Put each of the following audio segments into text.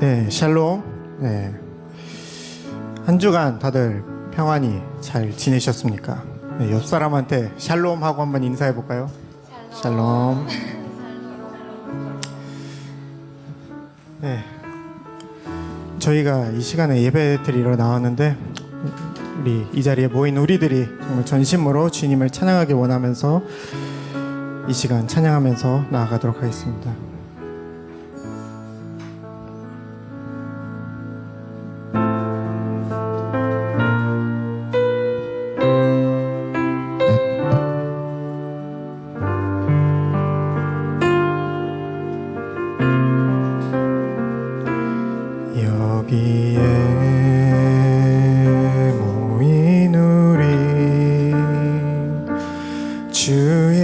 네, 샬롬. 네, 한 주간 다들 평안히 잘 지내셨습니까? 네, 옆 사람한테 샬롬 하고 한번 인사해 볼까요? 샬롬. 네, 저희가 이 시간에 예배 드리러 나왔는데 우리 이 자리에 모인 우리들이 정말 전심으로 주님을 찬양하기 원하면서 이 시간 찬양하면서 나아가도록 하겠습니다. 여기에 모인 우리 주의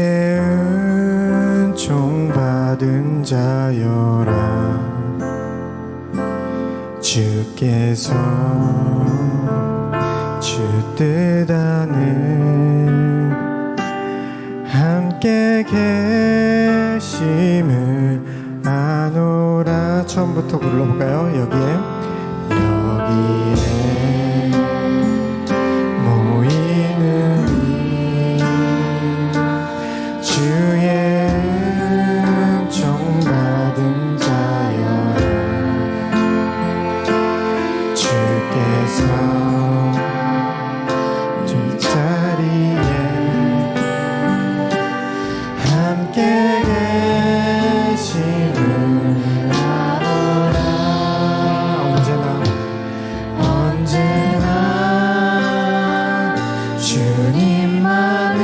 은총 받은 자여라. 주께서 주 뜻 안에 함께 계심을 아노라. 처음부터 불러볼까요? 여기에 모이는 이 주의 은총 받은 자여라. 주께서 뒷자리에 함께 계심을 언제나 주님만을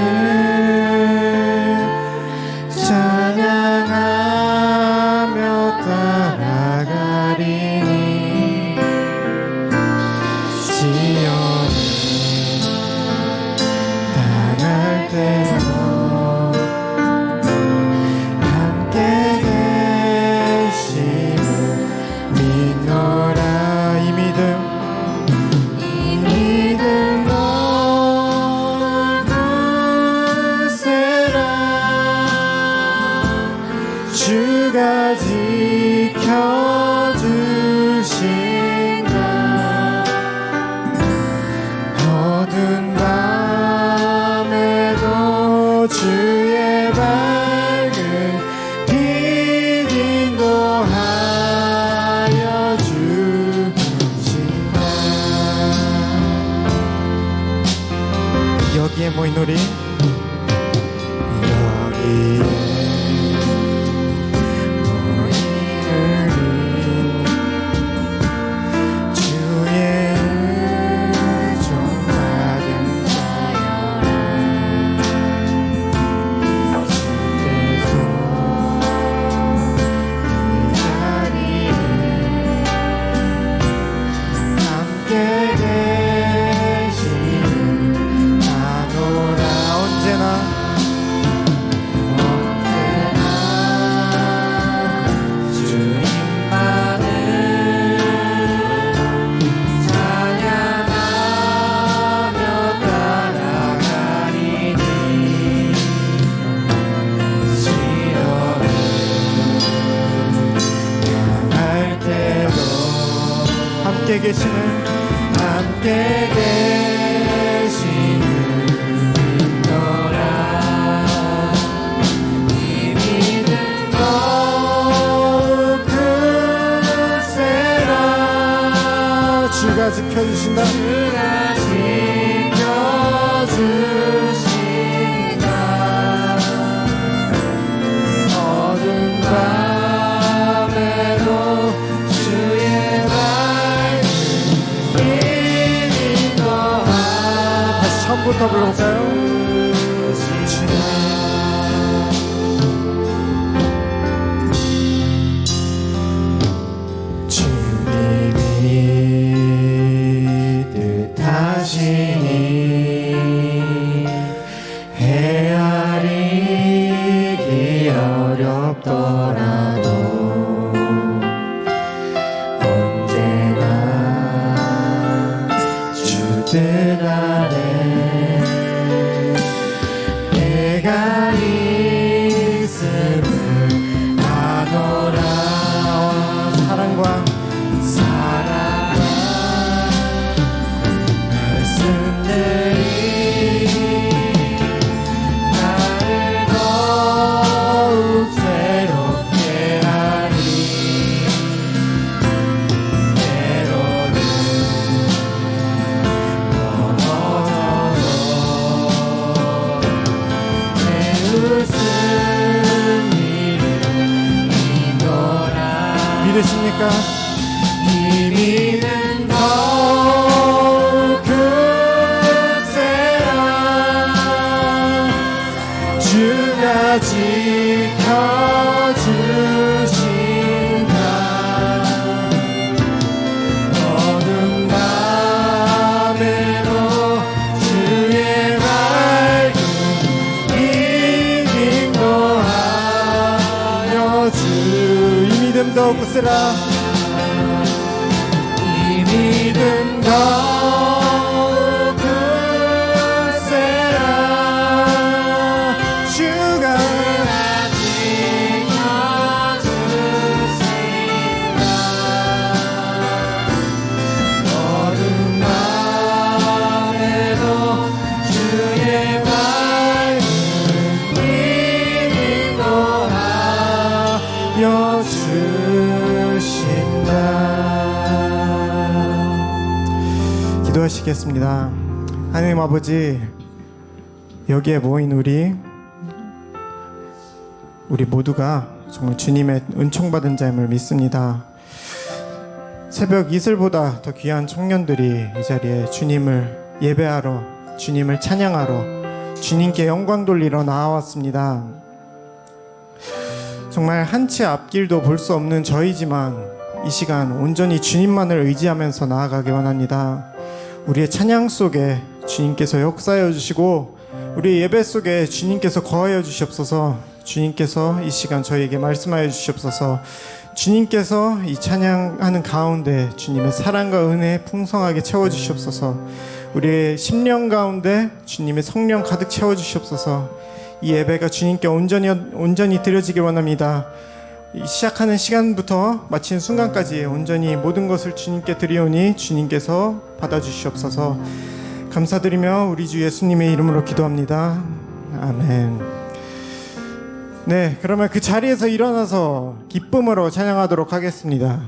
찬양하며 따라가리니 시온을 당할 때도 함께 계심을 믿노라. 이 믿음 주가 지켜주신다. 어두운 밤에도 주의 밝은 빛 인도하여 주신다. 여기에 모인 우리 여기에 함께 계시는 믿노라. 이 믿음 더욱 크세라. 주가 지켜주신다. 주가 지켜주신다. 어두운 밤에도 주의 처음부터 불러볼까요? 주님 불러볼까? 힘이는 더욱 크세라. 주가 지켜주신다. 어둠 밤에도 주의 밝은 빛 인도하여 주. 이 믿음 더욱 크세라. 이 믿음 더욱 크세라. 주가 지켜주신다. 어둠 밤에도 주의 밝은 빛 인도하여 주신다. 기도하시겠습니다. 하나님 아버지, 여기에 모인 우리 모두가 정말 주님의 은총받은 자임을 믿습니다. 새벽 이슬보다 더 귀한 청년들이 이 자리에 주님을 예배하러, 주님을 찬양하러, 주님께 영광 돌리러 나와왔습니다. 정말 한 치 앞길도 볼 수 없는 저희지만 이 시간 온전히 주님만을 의지하면서 나아가기 원합니다. 우리의 찬양 속에 주님께서 역사하여 주시고 우리의 예배 속에 주님께서 거하여 주시옵소서. 주님께서 이 시간 저희에게 말씀하여 주시옵소서. 주님께서 이 찬양하는 가운데 주님의 사랑과 은혜 풍성하게 채워주시옵소서. 우리의 심령 가운데 주님의 성령 가득 채워주시옵소서. 이 예배가 주님께 온전히 드려지길 원합니다. 시작하는 시간부터 마치는 순간까지 온전히 모든 것을 주님께 드리오니 주님께서 받아주시옵소서. 감사드리며 우리 주 예수님의 이름으로 기도합니다. 아멘. 네, 그러면 그 자리에서 일어나서 기쁨으로 찬양하도록 하겠습니다.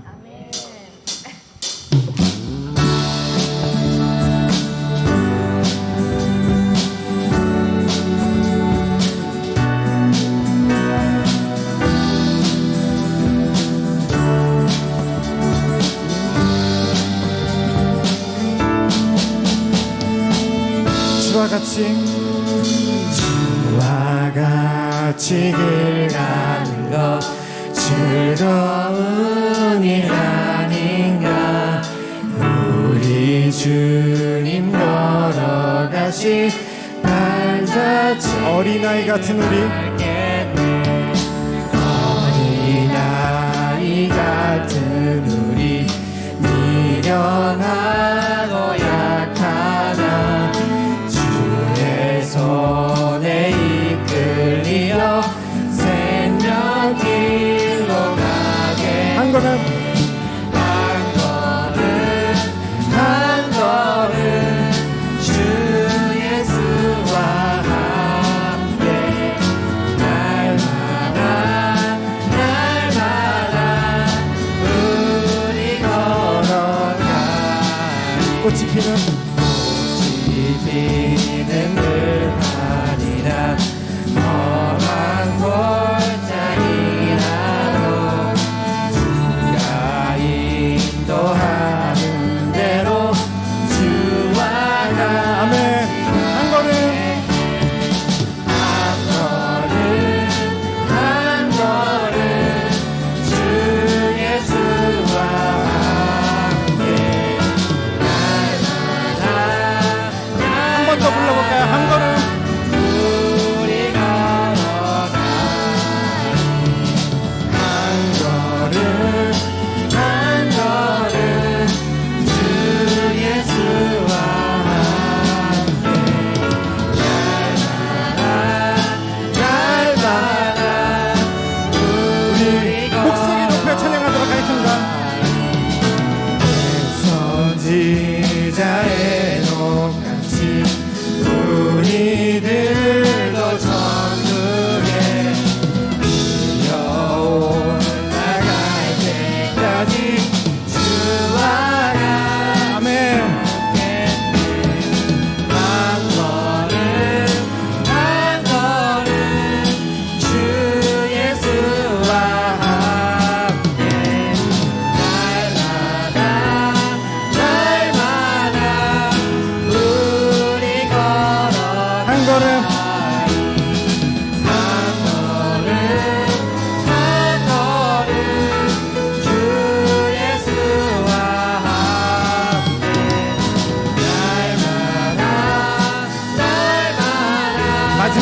주와 같이 길 가는 것 즐거운 일 아닌가. 우리 주님 걸어가신 발자취. 어린아이 같은 우리, 어린아이 같은 우리, 미련하고 약하나 손에 이끌리어 생명길로 가게. 한 걸음 한 걸음 주 예수와 함께 날마다 우리 걸어가. 꽃이 피는 들판이라 험한 골짜기라도 주가 인도하는 대로 주와 가. 아멘. 한 걸음 주 예수와 함께 더 불러볼까요? 한 걸음 우리 걸어가. 한 걸음 주 예수와 함께 날마다 우리 목소리 높여 찬양하도록 하겠습니다. 선지자의 녹같이 우리들도 천국에 들려오는 나갈 때까지 주와 가. 아멘. 한 걸음 주 예수와 함께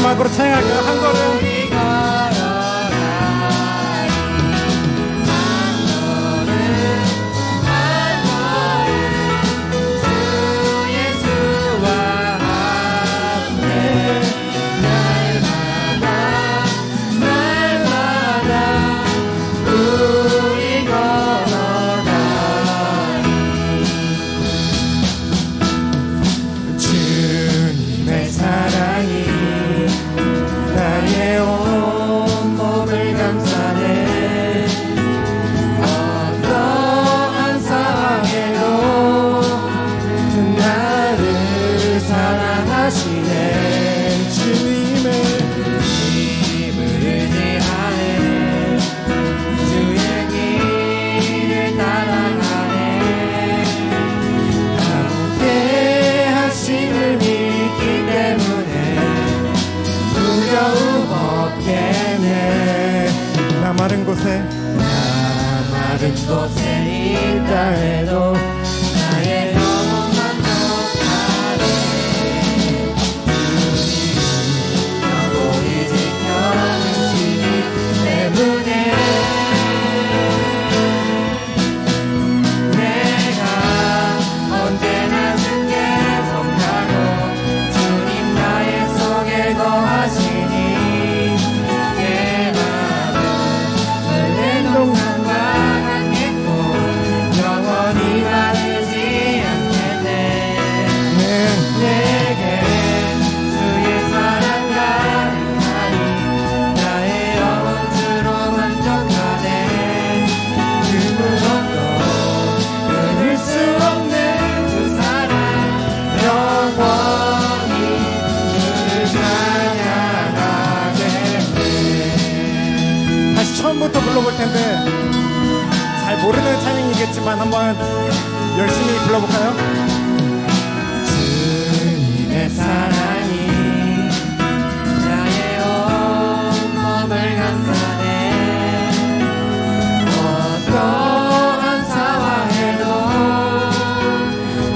마지막으로 찬양할까요? 한 걸음 마른 곳에 있다 해도 나의 영혼만 독하네 영원히 지켜주시기 때문에 내가 언제나 주께 속하고 주님 나의 속에 거하시니 처음부터 불러볼 텐데 잘 모르는 찬양이겠지만 한번 열심히 불러볼까요? 주님의 사랑이 나의 온몸을 감싸네 어떠한 상황에도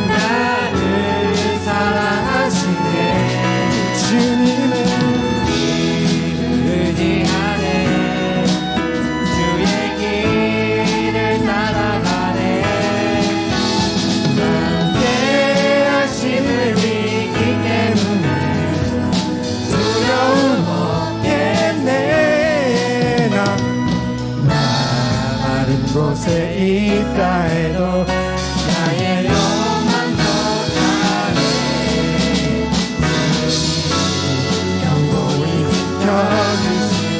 나를 사랑하시네 주님의 곳에 있다 해도 나의 영혼만 독하네 영원히 지켜주시기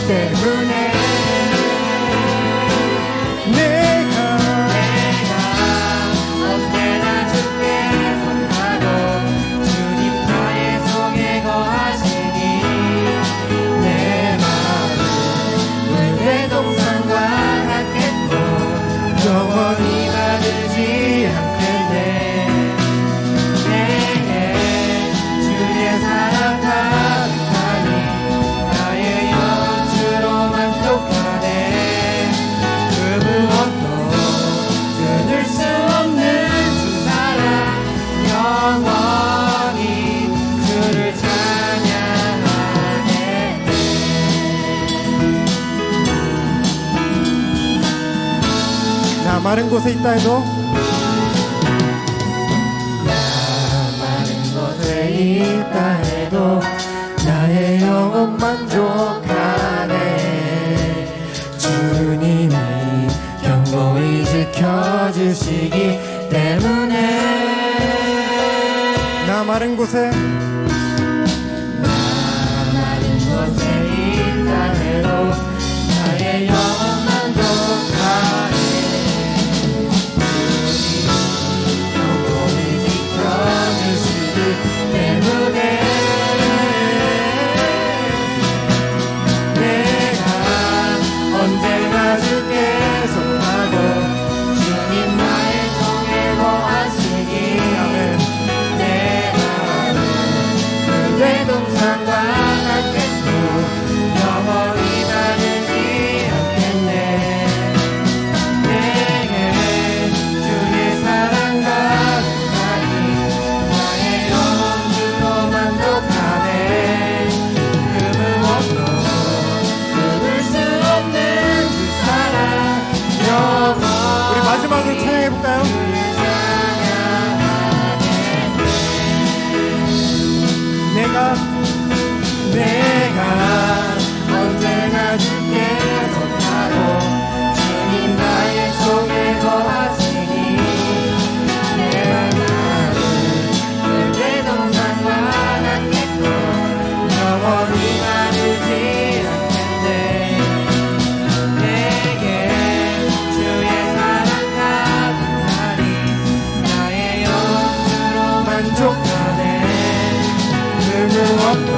때문에 내가 언제나 주께 속하고 주님 나의 속에 거하시니 내 마음은 물의 동산과 영원히 가두지 않겠네 내게 주의 사랑 가득하니 나의 영혼 주로 만족하네 그 무엇도 끊을 수 없는 주 사랑 영원히 주를 찬양하네 마른 곳에 있다 해도 마른 곳에 있다 해도 나의 영혼 만족하네 주님이 경고히 지켜주시기 때문에 나 마른 곳에 있다 해도 나의 영혼 만족하네 내가 언제나 주께 속하고 주님 나의 속에 거하시니 내가 나를 내 동산과 같겠고 영원히 마르지 않겠네. 내게 주의 사랑 가득하니 나의 영으로 만족하네. 그 무엇도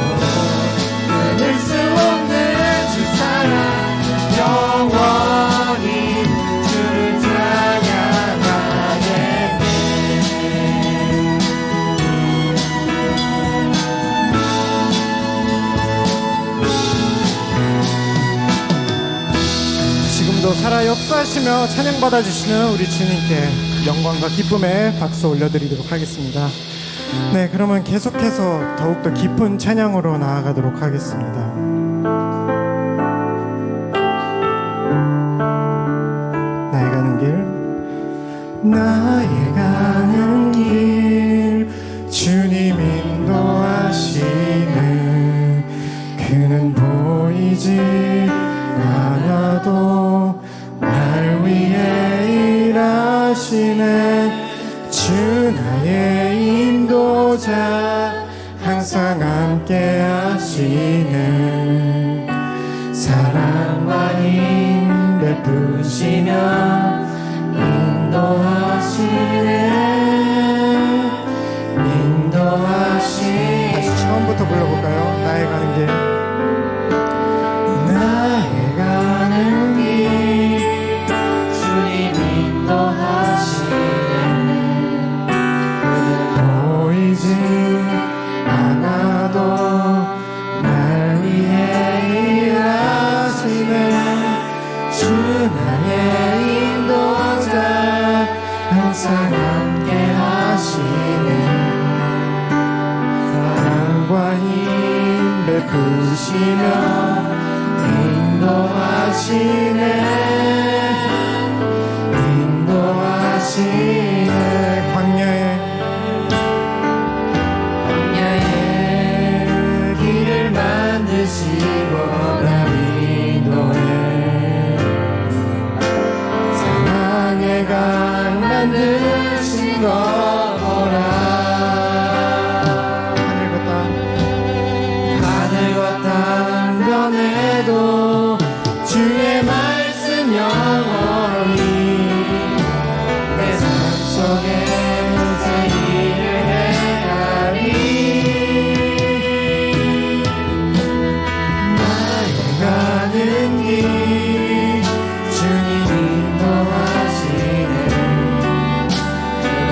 끊을 수 없는 주 사랑 영원히 주를 찬양하겠네. 지금도 살아 역사하시며 찬양받아 주시는 우리 주님께 영광과 기쁨의 박수 올려드리도록 하겠습니다. 네, 그러면 계속해서 더욱더 깊은 찬양으로 나아가도록 하겠습니다. 나의 가는 길, 나의 가는 길, 주님 인도하시네. 그는 보이지 않아도 날 위해 일하시네. 주 나의 인도자 항상 함께 하시네. 사랑과 힘 베푸시며 인도하시네. 다시 처음부터 불러볼까요? 나의 가는 길, 나의 가는 길, 주님 인도하시네. 보이지 않아도 날 위해 일하시네. 주 나의 인도자 항상 함께 하시네. 사랑과 힘 베푸시며 인도하시네. 광야에 길을 만드시고 날 인도해. 사랑의 강 만드신 거라. 하늘과 땅 변해도 주의 말씀 영원히 내 삶 속에 새 일을 행하리. 나의 가는 길, 주님 인도하시네. 그는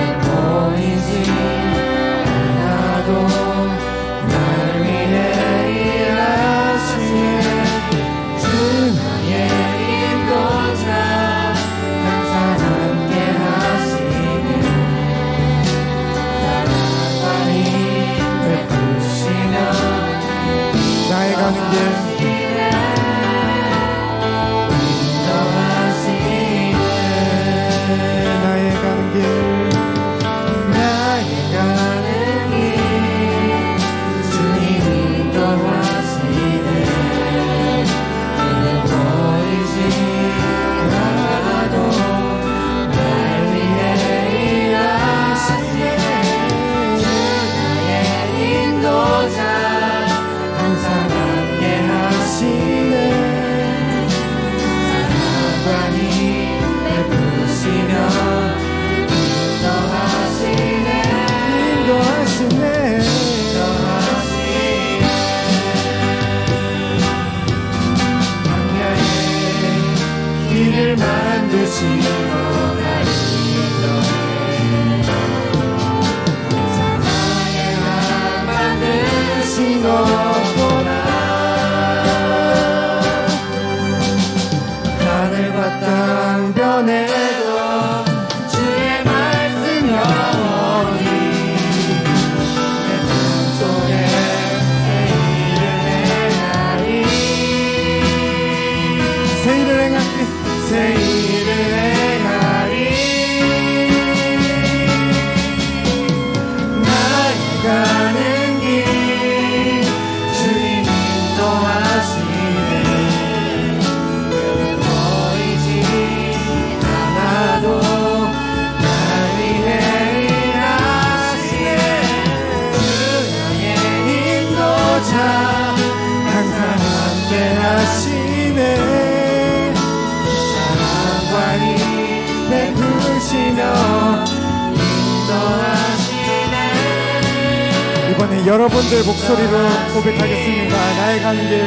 네, 여러분들 목소리로 고백하겠습니다. 나의 가는 길.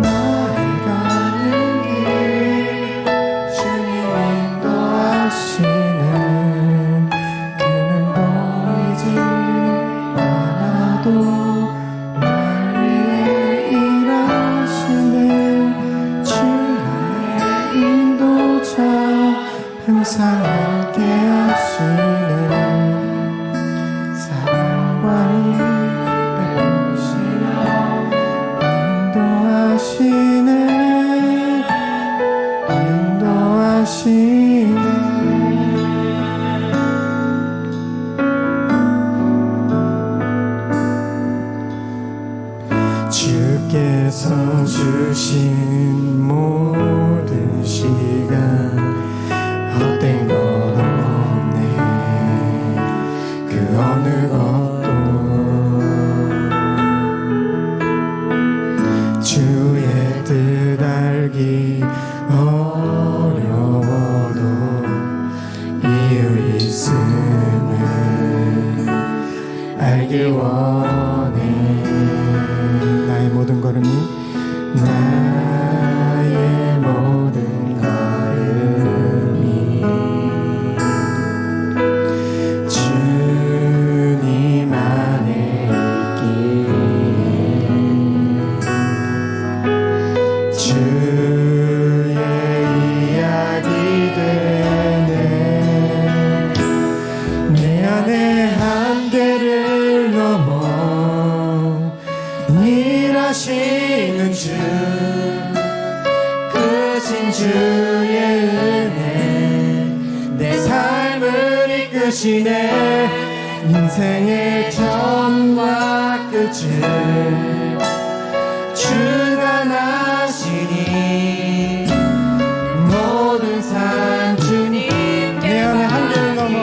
나의 가는 길 주님 인도하시네. 그는 보이지 않아도 날 위해 일하시네. 주 나의 인도자 항상 함께 하시네. 주께서 주신 모든 시간 헛된 것 없네. 그 어느 것도 주의 뜻 알기 어려워도 이유 있음을 알길 원해. 나의 모든 걸음이 나의 모든 걸음이 주님 안에 있기에 주의 이야기 되네. 내 안에 한계를 넘어 일하시는 주, 크신 주의 은혜 내 삶을 이끄시네. 인생의 처음과 끝을 주관하시니 모든 삶 주님 내 안에 한계를 넘어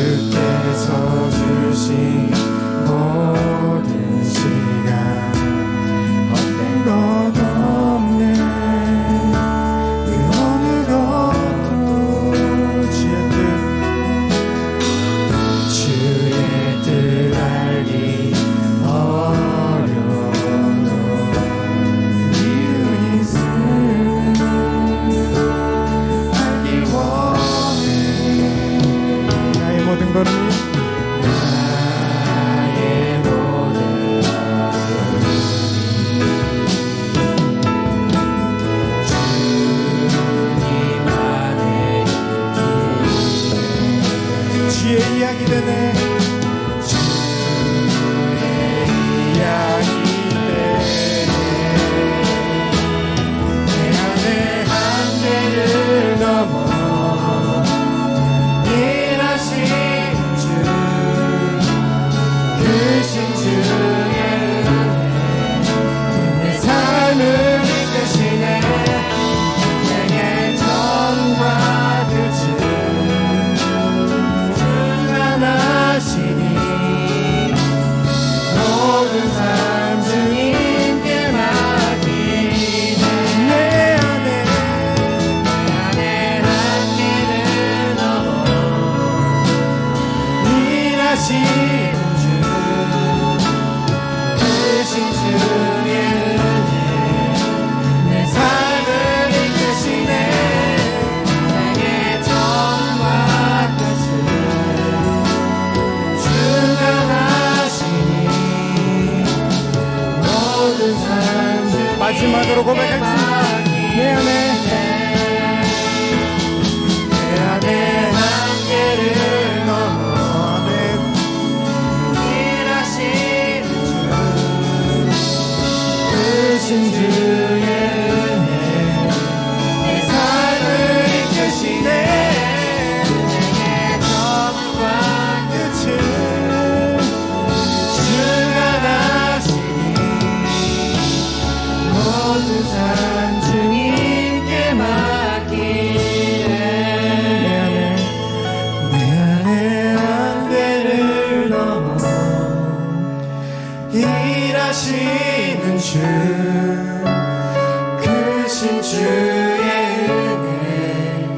주께서 주신 모든 시간 헛된 것 없네. 그 어느 것도 주의 뜻 알기 어려워도 이유 있음을 알기 원해. 나의 모든 걸음이 주의 이야기 되네. 주의 이야기 되네. 내 안에 한계를 넘어 일하신 주, 크신 주의 은혜 내 삶을 이끄시네. 인생의 처음과 끝을 모든 삶 주님께 맡기네. 내 안에 한계를 넘어 일하신 주, 크신 주의 은혜 내 삶을 이끄시네. 내게 처음과 끝을 마지막으로 고백하겠습니다. 내 안에 한계를 넘어 일하신 주, 주관하시는 주 크신 주의 은혜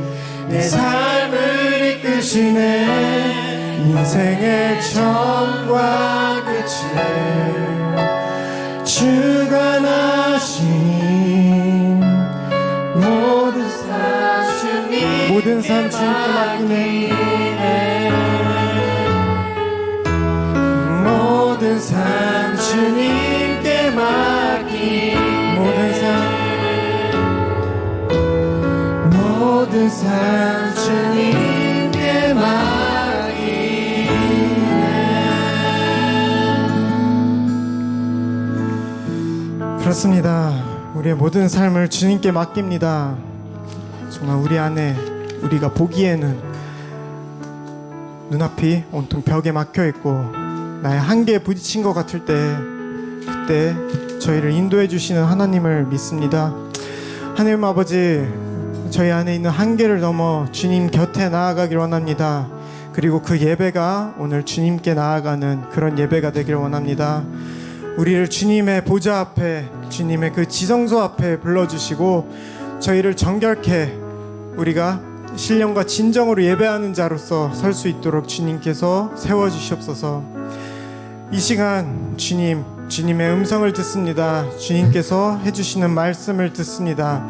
내 삶을 이끄시네 인생의 처음과 끝을 주관하신 모든 삶 주님께 맡기네 모든 삶 주님께 맡기 모든 삶 주님께 맡기네 그렇습니다. 우리의 모든 삶을 주님께 맡깁니다. 정말 우리 안에 우리가 보기에는 눈앞이 온통 벽에 막혀있고 나의 한계에 부딪힌 것 같을 때 그때 저희를 인도해 주시는 하나님을 믿습니다. 하나님 아버지 저희 안에 있는 한계를 넘어 주님 곁에 나아가길 원합니다. 그리고 그 예배가 오늘 주님께 나아가는 그런 예배가 되길 원합니다. 우리를 주님의 보좌 앞에 주님의 그 지성소 앞에 불러주시고 저희를 정결케 우리가 신령과 진정으로 예배하는 자로서 설 수 있도록 주님께서 세워주시옵소서. 이 시간 주님의 음성을 듣습니다. 주님께서 해주시는 말씀을 듣습니다.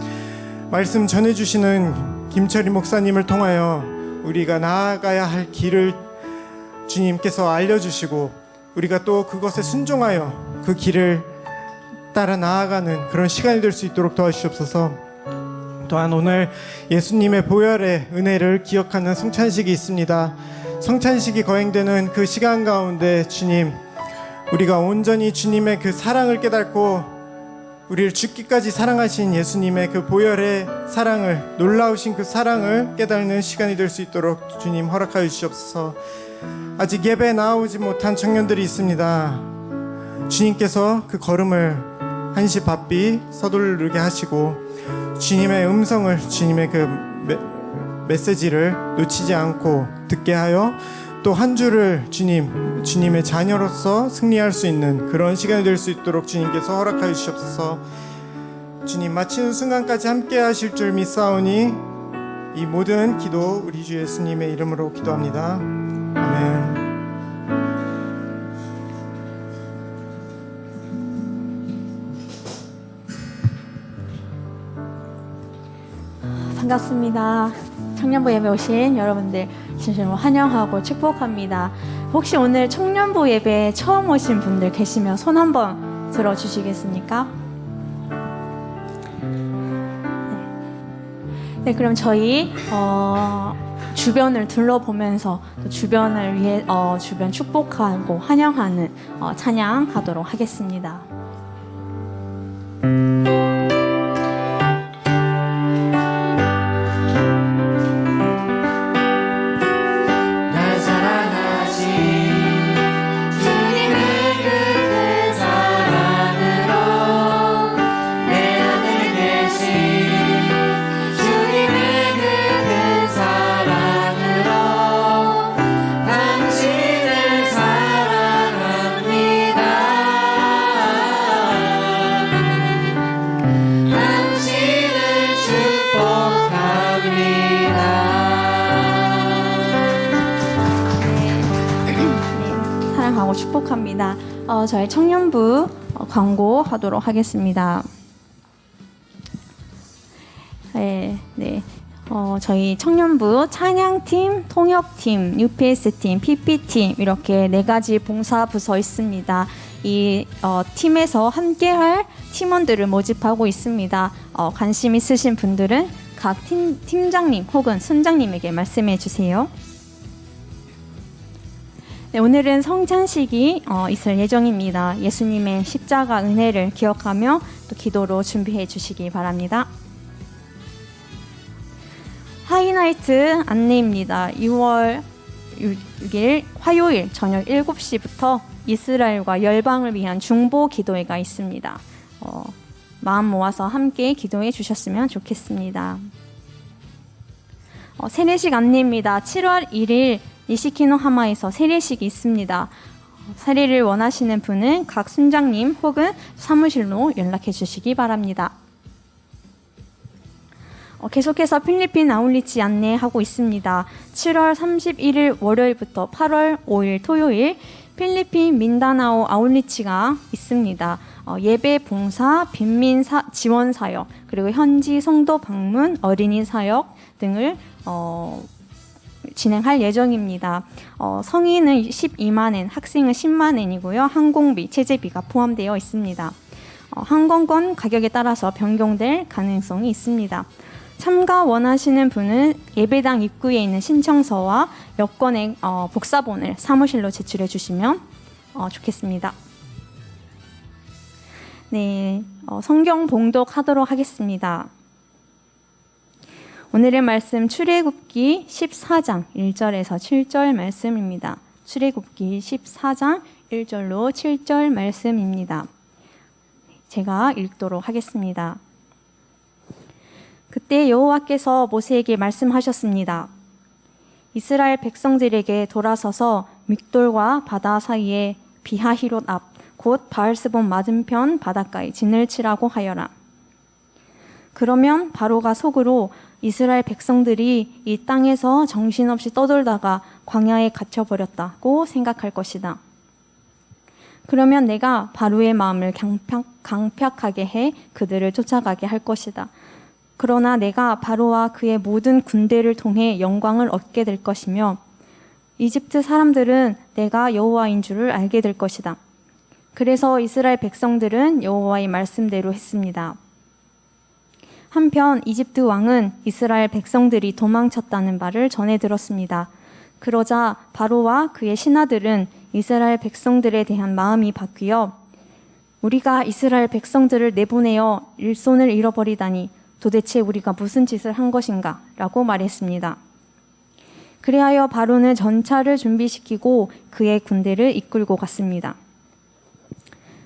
말씀 전해주시는 김철희 목사님을 통하여 우리가 나아가야 할 길을 주님께서 알려주시고 우리가 또 그것에 순종하여 그 길을 따라 나아가는 그런 시간이 될 수 있도록 도와주시옵소서. 또한 오늘 예수님의 보혈의 은혜를 기억하는 성찬식이 있습니다. 성찬식이 거행되는 그 시간 가운데 주님 우리가 온전히 주님의 그 사랑을 깨닫고 우리를 죽기까지 사랑하신 예수님의 그 보혈의 사랑을 놀라우신 그 사랑을 깨닫는 시간이 될 수 있도록 주님 허락하여 주시옵소서. 아직 예배에 나오지 못한 청년들이 있습니다. 주님께서 그 걸음을 한시 바삐 서두르게 하시고 주님의 음성을 주님의 그 메시지를 놓치지 않고 듣게 하여 또 한 주를 주님의 자녀로서 승리할 수 있는 그런 시간이 될 수 있도록 주님께서 허락하여 주시옵소서. 주님 마치는 순간까지 함께 하실 줄 믿사오니 이 모든 기도 우리 주 예수님의 이름으로 기도합니다. 아멘. 반갑습니다. 청년부 예배 오신 여러분들 진심으로 환영하고 축복합니다. 혹시 오늘 청년부 예배 처음 오신 분들 계시면 손 한번 들어주시겠습니까? 네, 그럼 저희 주변을 둘러보면서 또 주변을 위해 주변 축복하고 환영하는 찬양하도록 하겠습니다. 축복합니다. 저희 청년부 광고하도록 하겠습니다. 네. 저희 청년부 찬양팀, 통역팀, UPS팀, PP팀 이렇게 4가지 봉사부서 있습니다. 이 팀에서 함께할 팀원들을 모집하고 있습니다. 관심 있으신 분들은 각 팀장님 혹은 순장님에게 말씀해 주세요. 네, 오늘은 성찬식이 있을 예정입니다. 예수님의 십자가 은혜를 기억하며 또 기도로 준비해 주시기 바랍니다. 하이나이트 안내입니다. 6월 6일 화요일 저녁 7시부터 이스라엘과 열방을 위한 중보 기도회가 있습니다. 마음 모아서 함께 기도해 주셨으면 좋겠습니다. 세례식 안내입니다. 7월 1일 니시키노하마에서 세례식이 있습니다. 사례를 원하시는 분은 각 순장님 혹은 사무실로 연락해 주시기 바랍니다. 계속해서 필리핀 아울리치 안내하고 있습니다. 7월 31일 월요일부터 8월 5일 토요일 필리핀 민다나오 아울리치가 있습니다. 예배 봉사, 빈민 지원 사역, 그리고 현지 성도 방문, 어린이 사역 등을 진행할 예정입니다. 성인은 12만 엔, 학생은 10만 엔이고요. 항공비, 체제비가 포함되어 있습니다. 항공권 가격에 따라서 변경될 가능성이 있습니다. 참가 원하시는 분은 예배당 입구에 있는 신청서와 여권의 복사본을 사무실로 제출해 주시면 좋겠습니다. 네, 성경 봉독하도록 하겠습니다. 오늘의 말씀 출애굽기 14장 1절에서 7절 말씀입니다. 출애굽기 14장 1절로 7절 말씀입니다. 제가 읽도록 하겠습니다. 그때 여호와께서 모세에게 말씀하셨습니다. 이스라엘 백성들에게 돌아서서 믹돌과 바다 사이에 비하히롯 앞 곧 바알스본 맞은편 바닷가에 진을 치라고 하여라. 그러면 바로가 속으로 이스라엘 백성들이 이 땅에서 정신없이 떠돌다가 광야에 갇혀버렸다고 생각할 것이다. 그러면 내가 바로의 마음을 강팍하게 해 그들을 쫓아가게 할 것이다. 그러나 내가 바로와 그의 모든 군대를 통해 영광을 얻게 될 것이며 이집트 사람들은 내가 여호와인 줄을 알게 될 것이다. 그래서 이스라엘 백성들은 여호와의 말씀대로 했습니다. 한편 이집트 왕은 이스라엘 백성들이 도망쳤다는 말을 전해 들었습니다. 그러자 바로와 그의 신하들은 이스라엘 백성들에 대한 마음이 바뀌어 우리가 이스라엘 백성들을 내보내어 일손을 잃어버리다니 도대체 우리가 무슨 짓을 한 것인가? 라고 말했습니다. 그리하여 바로는 전차를 준비시키고 그의 군대를 이끌고 갔습니다.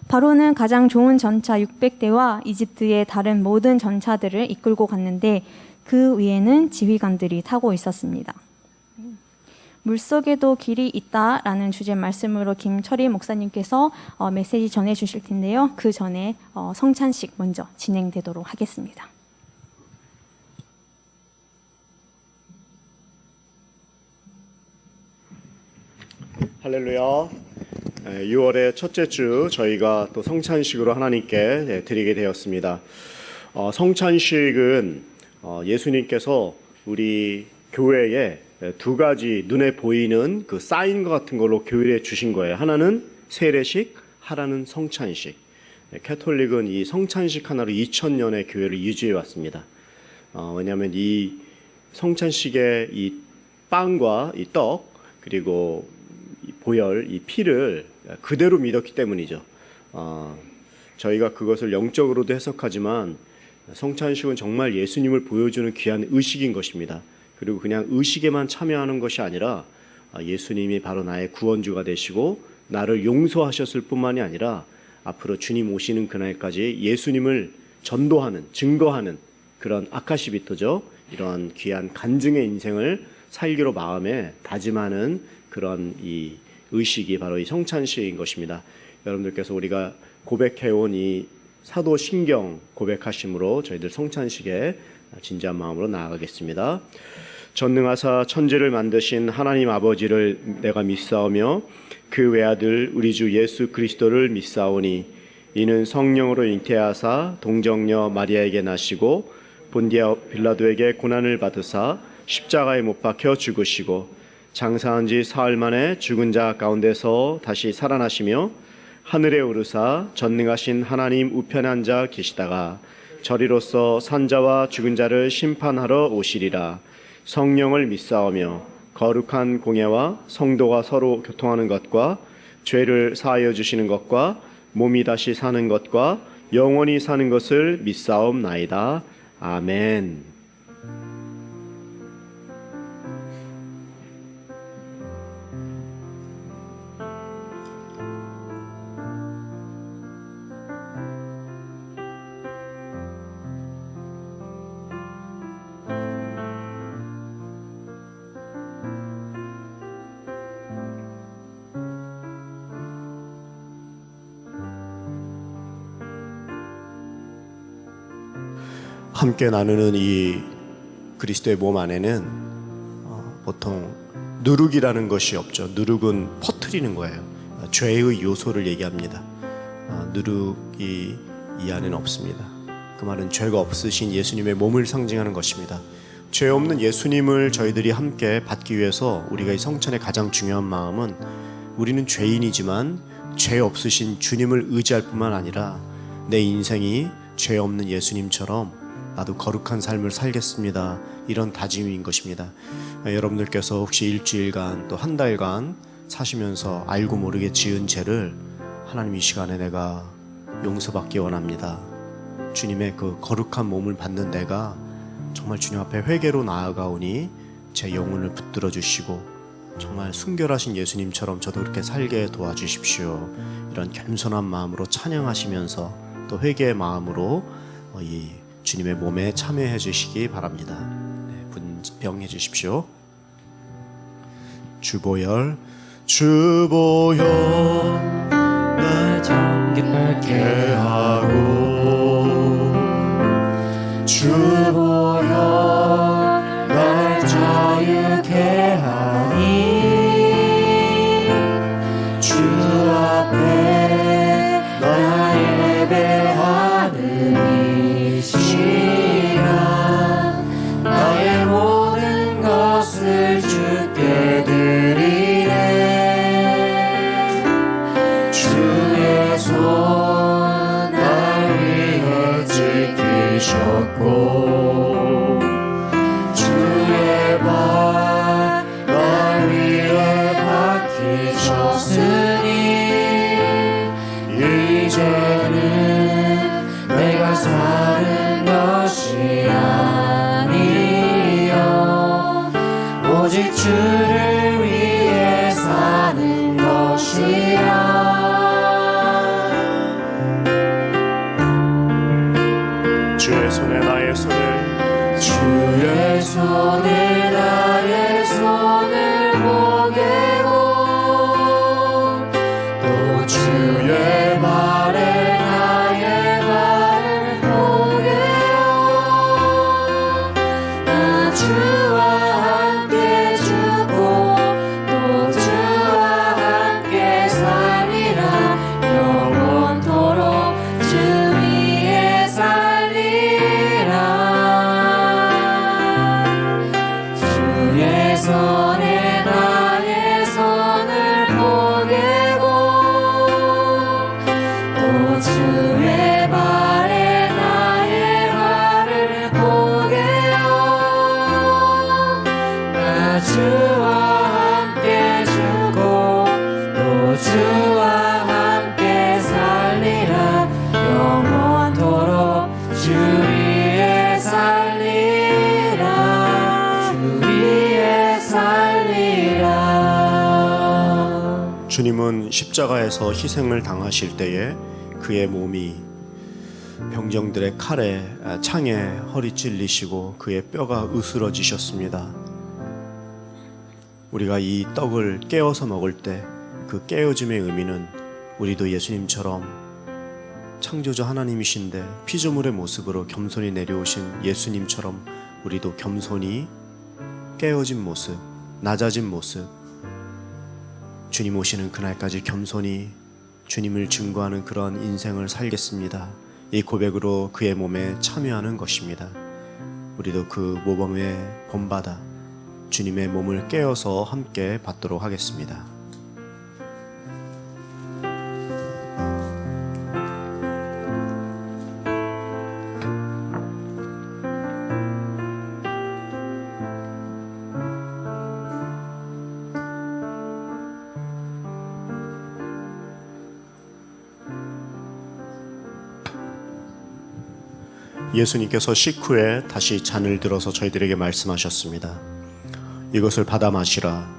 바로는 가장 좋은 전차 600대와 이집트의 다른 모든 전차들을 이끌고 갔는데 그 위에는 지휘관들이 타고 있었습니다. 물속에도 길이 있다라는 주제 말씀으로 김철희 목사님께서 메시지 전해 주실 텐데요. 그 전에 성찬식 먼저 진행되도록 하겠습니다. 할렐루야. 6월의 첫째 주 저희가 또 성찬식으로 하나님께 드리게 되었습니다. 성찬식은 예수님께서 우리 교회에 두 가지 눈에 보이는 그 사인과 같은 걸로 교회에 주신 거예요. 하나는 세례식, 하나는 성찬식. 캐톨릭은 이 성찬식 하나로 2000년의 교회를 유지해 왔습니다. 왜냐하면 이 성찬식의 이 빵과 이 떡 그리고 이 보혈, 이 피를 그대로 믿었기 때문이죠. 저희가 그것을 영적으로도 해석하지만 성찬식은 정말 예수님을 보여주는 귀한 의식인 것입니다. 그리고 그냥 의식에만 참여하는 것이 아니라 예수님이 바로 나의 구원주가 되시고 나를 용서하셨을 뿐만이 아니라 앞으로 주님 오시는 그날까지 예수님을 전도하는, 증거하는 그런 아카시비토죠. 이런 귀한 간증의 인생을 살기로 마음에 다짐하는 그런 이 의식이 바로 이 성찬식인 것입니다. 여러분들께서 우리가 고백해온 이 사도신경 고백하심으로 저희들 성찬식에 진지한 마음으로 나아가겠습니다. 전능하사 천지를 만드신 하나님 아버지를 내가 믿사오며 그 외아들 우리 주 예수 그리스도를 믿사오니 이는 성령으로 잉태하사 동정녀 마리아에게 나시고 본디아 빌라도에게 고난을 받으사 십자가에 못 박혀 죽으시고 장사한 지 사흘 만에 죽은 자 가운데서 다시 살아나시며 하늘에 오르사 전능하신 하나님 우편에 앉아 계시다가 저리로서 산자와 죽은 자를 심판하러 오시리라. 성령을 믿사오며 거룩한 공예와 성도가 서로 교통하는 것과 죄를 사하여 주시는 것과 몸이 다시 사는 것과 영원히 사는 것을 믿사옵나이다. 아멘. 함께 나누는 이 그리스도의 몸 안에는 보통 누룩이라는 것이 없죠. 누룩은 퍼뜨리는 거예요. 죄의 요소를 얘기합니다. 누룩이 이 안에는 없습니다. 그 말은 죄가 없으신 예수님의 몸을 상징하는 것입니다. 죄 없는 예수님을 저희들이 함께 받기 위해서 우리가 이 성찬의 가장 중요한 마음은 우리는 죄인이지만 죄 없으신 주님을 의지할 뿐만 아니라 내 인생이 죄 없는 예수님처럼 나도 거룩한 삶을 살겠습니다. 이런 다짐인 것입니다. 여러분들께서 혹시 일주일간 또 한 달간 사시면서 알고 모르게 지은 죄를 하나님 이 시간에 내가 용서받기 원합니다. 주님의 그 거룩한 몸을 받는 내가 정말 주님 앞에 회개로 나아가오니 제 영혼을 붙들어 주시고 정말 순결하신 예수님처럼 저도 그렇게 살게 도와주십시오. 이런 겸손한 마음으로 찬양하시면서 또 회개의 마음으로 이 주님의 몸에 참여해 주시기 바랍니다. 분병해 주십시오. 주보혈 날 정결케 하고 주보혈 날 자유케 하니 주 앞에 나 예배하는 이 시간 나의 모든 것을 주께 드리네. 주의 손 날 위해 지키셨고 주의 발 날 위해 박히셨으니 이제는 내가 사는 것이 아니요 오직 주를 위해 사는 것이라. 주의 손에 나의 손을 주의 손에 나의 손을 보게고 또 주의 발에 나의 발을 보게요. 나 주와 함께 죽고 또 주와 함께 살리라. 영원토록 주 위에 살리라. 주의 손에 나의 손을 보게고 또 주의 발에 나의 발을 보게요. 나 주와 함께 죽고 또 주와 함께 살리라. 영원토록 주 위에 살리라. 주 위에 살리라. 주님은 십자가에서 희생을 당하실 때에 그의 몸이 병정들의 칼에 창에 허리 찔리시고 그의 뼈가 으스러지셨습니다. 우리가 이 떡을 깨어서 먹을 때 그 깨어짐의 의미는 우리도 예수님처럼 창조주 하나님이신데 피조물의 모습으로 겸손히 내려오신 예수님처럼 우리도 겸손히 깨어진 모습, 낮아진 모습, 주님 오시는 그날까지 겸손히 주님을 증거하는 그런 인생을 살겠습니다. 이 고백으로 그의 몸에 참여하는 것입니다. 우리도 그 모범에 본받아 주님의 몸을 깨어서 함께 받도록 하겠습니다. 예수님께서 식후에 다시 잔을 들어서 저희들에게 말씀하셨습니다. 이것을 받아 마시라.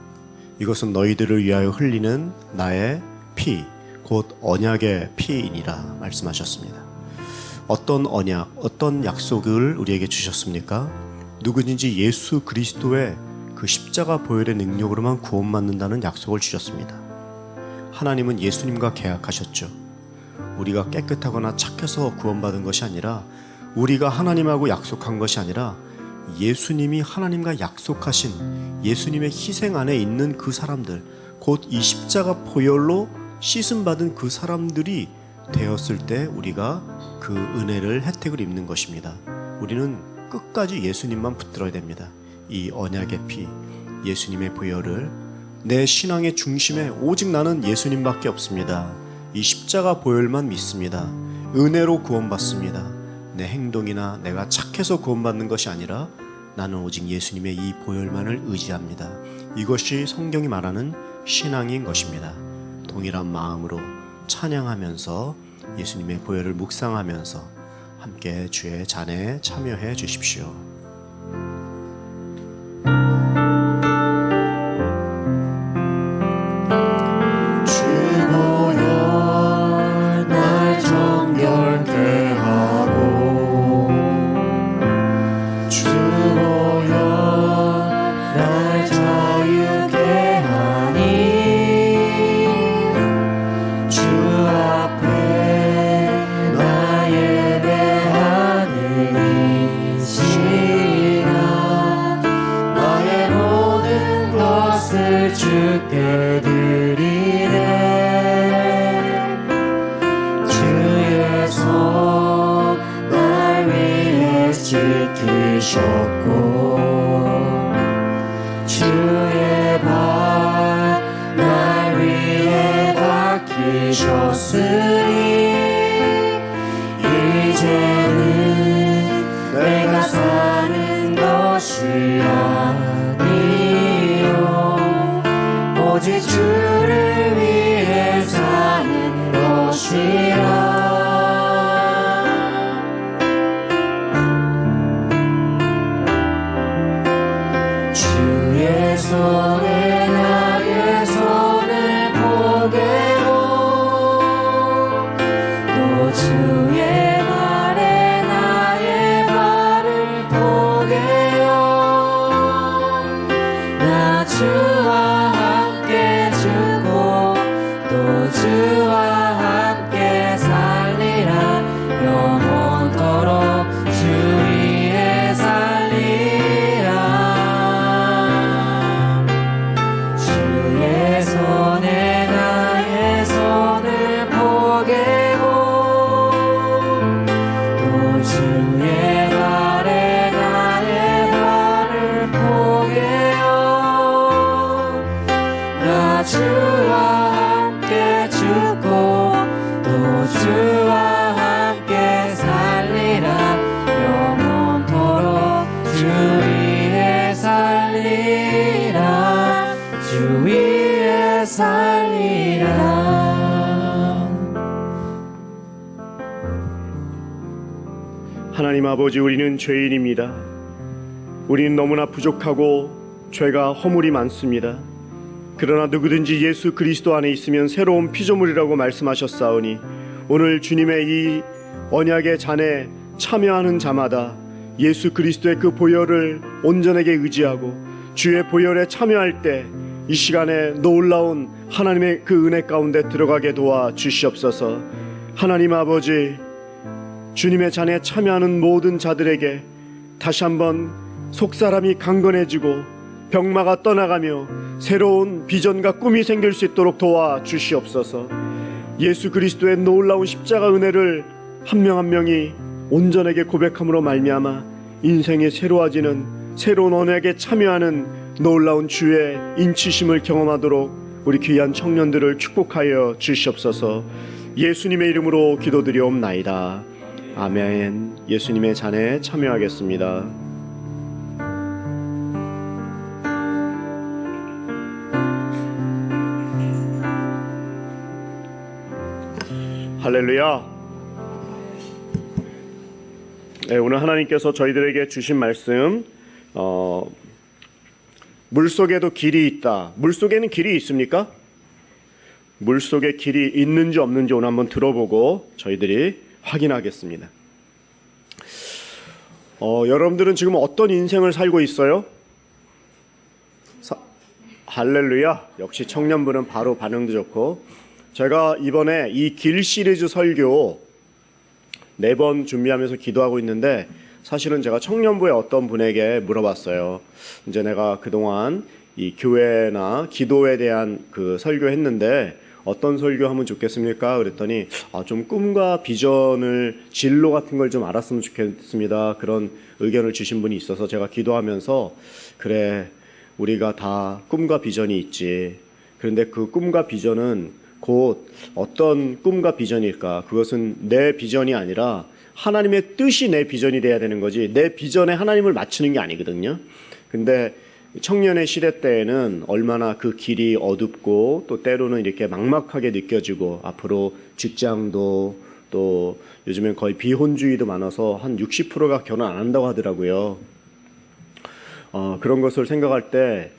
이것은 너희들을 위하여 흘리는 나의 피, 곧 언약의 피이니라 말씀하셨습니다. 어떤 언약, 어떤 약속을 우리에게 주셨습니까? 누구든지 예수 그리스도의 그 십자가 보혈의 능력으로만 구원받는다는 약속을 주셨습니다. 하나님은 예수님과 계약하셨죠. 우리가 깨끗하거나 착해서 구원받은 것이 아니라 우리가 하나님하고 약속한 것이 아니라 예수님이 하나님과 약속하신 예수님의 희생 안에 있는 그 사람들, 곧 이 십자가 보혈로 씻음받은 그 사람들이 되었을 때 우리가 그 은혜를, 혜택을 입는 것입니다. 우리는 끝까지 예수님만 붙들어야 됩니다. 이 언약의 피, 예수님의 보혈을 내 신앙의 중심에 오직 나는 예수님밖에 없습니다. 이 십자가 보혈만 믿습니다. 은혜로 구원받습니다. 내 행동이나 내가 착해서 구원받는 것이 아니라 나는 오직 예수님의 이 보혈만을 의지합니다. 이것이 성경이 말하는 신앙인 것입니다. 동일한 마음으로 찬양하면서 예수님의 보혈을 묵상하면서 함께 주의 잔에 참여해 주십시오. 주께 드리네. 주의 손 날 위해 지키셨고 주의 발 날 위해 밝히셨으니 이제는 내가 사는 것이 아니요 오직 주를 위해 사는 것이라. 주의 손에 나의 손을 보게요 또 주의 발에 나의 발을 보게요. 나 주와 함께 죽고 또 주와 함께 살리라. 영원토록 주 위에 살리라. 주의 손에 나의 손을 보게고 또 주의 발에 나의 발을 보게요. 나 주와 함께 죽고 또 주와 함께 살리라. 영원토록 주 위에 살리라. 주 위에 살리라. 하나님 아버지, 우리는 죄인입니다. 우리는 너무나 부족하고 죄가 허물이 많습니다. 그러나 누구든지 예수 그리스도 안에 있으면 새로운 피조물이라고 말씀하셨사오니 오늘 주님의 이 언약의 잔에 참여하는 자마다 예수 그리스도의 그 보혈을 온전하게 의지하고 주의 보혈에 참여할 때 이 시간에 놀라운 하나님의 그 은혜 가운데 들어가게 도와 주시옵소서. 하나님 아버지, 주님의 잔에 참여하는 모든 자들에게 다시 한번 속사람이 강건해지고 병마가 떠나가며 새로운 비전과 꿈이 생길 수 있도록 도와 주시옵소서. 예수 그리스도의 놀라운 십자가 은혜를 한 명 한 명이 온전하게 고백함으로 말미암아 인생이 새로워지는 새로운 언약에 참여하는 놀라운 주의 인치심을 경험하도록 우리 귀한 청년들을 축복하여 주시옵소서. 예수님의 이름으로 기도드리옵나이다. 아멘. 예수님의 잔에 참여하겠습니다. 할렐루야. 네, 오늘 하나님께서 저희들에게 주신 말씀, 물속에도 길이 있다. 물속에는 길이 있습니까? 물속에 길이 있는지 없는지 오늘 한번 들어보고 저희들이 확인하겠습니다. 여러분들은 지금 어떤 인생을 살고 있어요? 할렐루야. 역시 청년부는 바로 반응도 좋고, 제가 이번에 이 길 시리즈 설교 4번 준비하면서 기도하고 있는데 사실은 제가 청년부의 어떤 분에게 물어봤어요. 이제 내가 그동안 이 교회나 기도에 대한 그 설교했는데 어떤 설교하면 좋겠습니까? 그랬더니 좀 꿈과 비전을 진로 같은 걸 좀 알았으면 좋겠습니다. 그런 의견을 주신 분이 있어서 제가 기도하면서 그래 우리가 다 꿈과 비전이 있지. 그런데 그 꿈과 비전은 곧 어떤 꿈과 비전일까? 그것은 내 비전이 아니라 하나님의 뜻이 내 비전이 돼야 되는 거지 내 비전에 하나님을 맞추는 게 아니거든요. 근데 청년의 시대 때에는 얼마나 그 길이 어둡고 또 때로는 이렇게 막막하게 느껴지고 앞으로 직장도 또 요즘엔 거의 비혼주의도 많아서 한 60%가 결혼 안 한다고 하더라고요. 그런 것을 생각할 때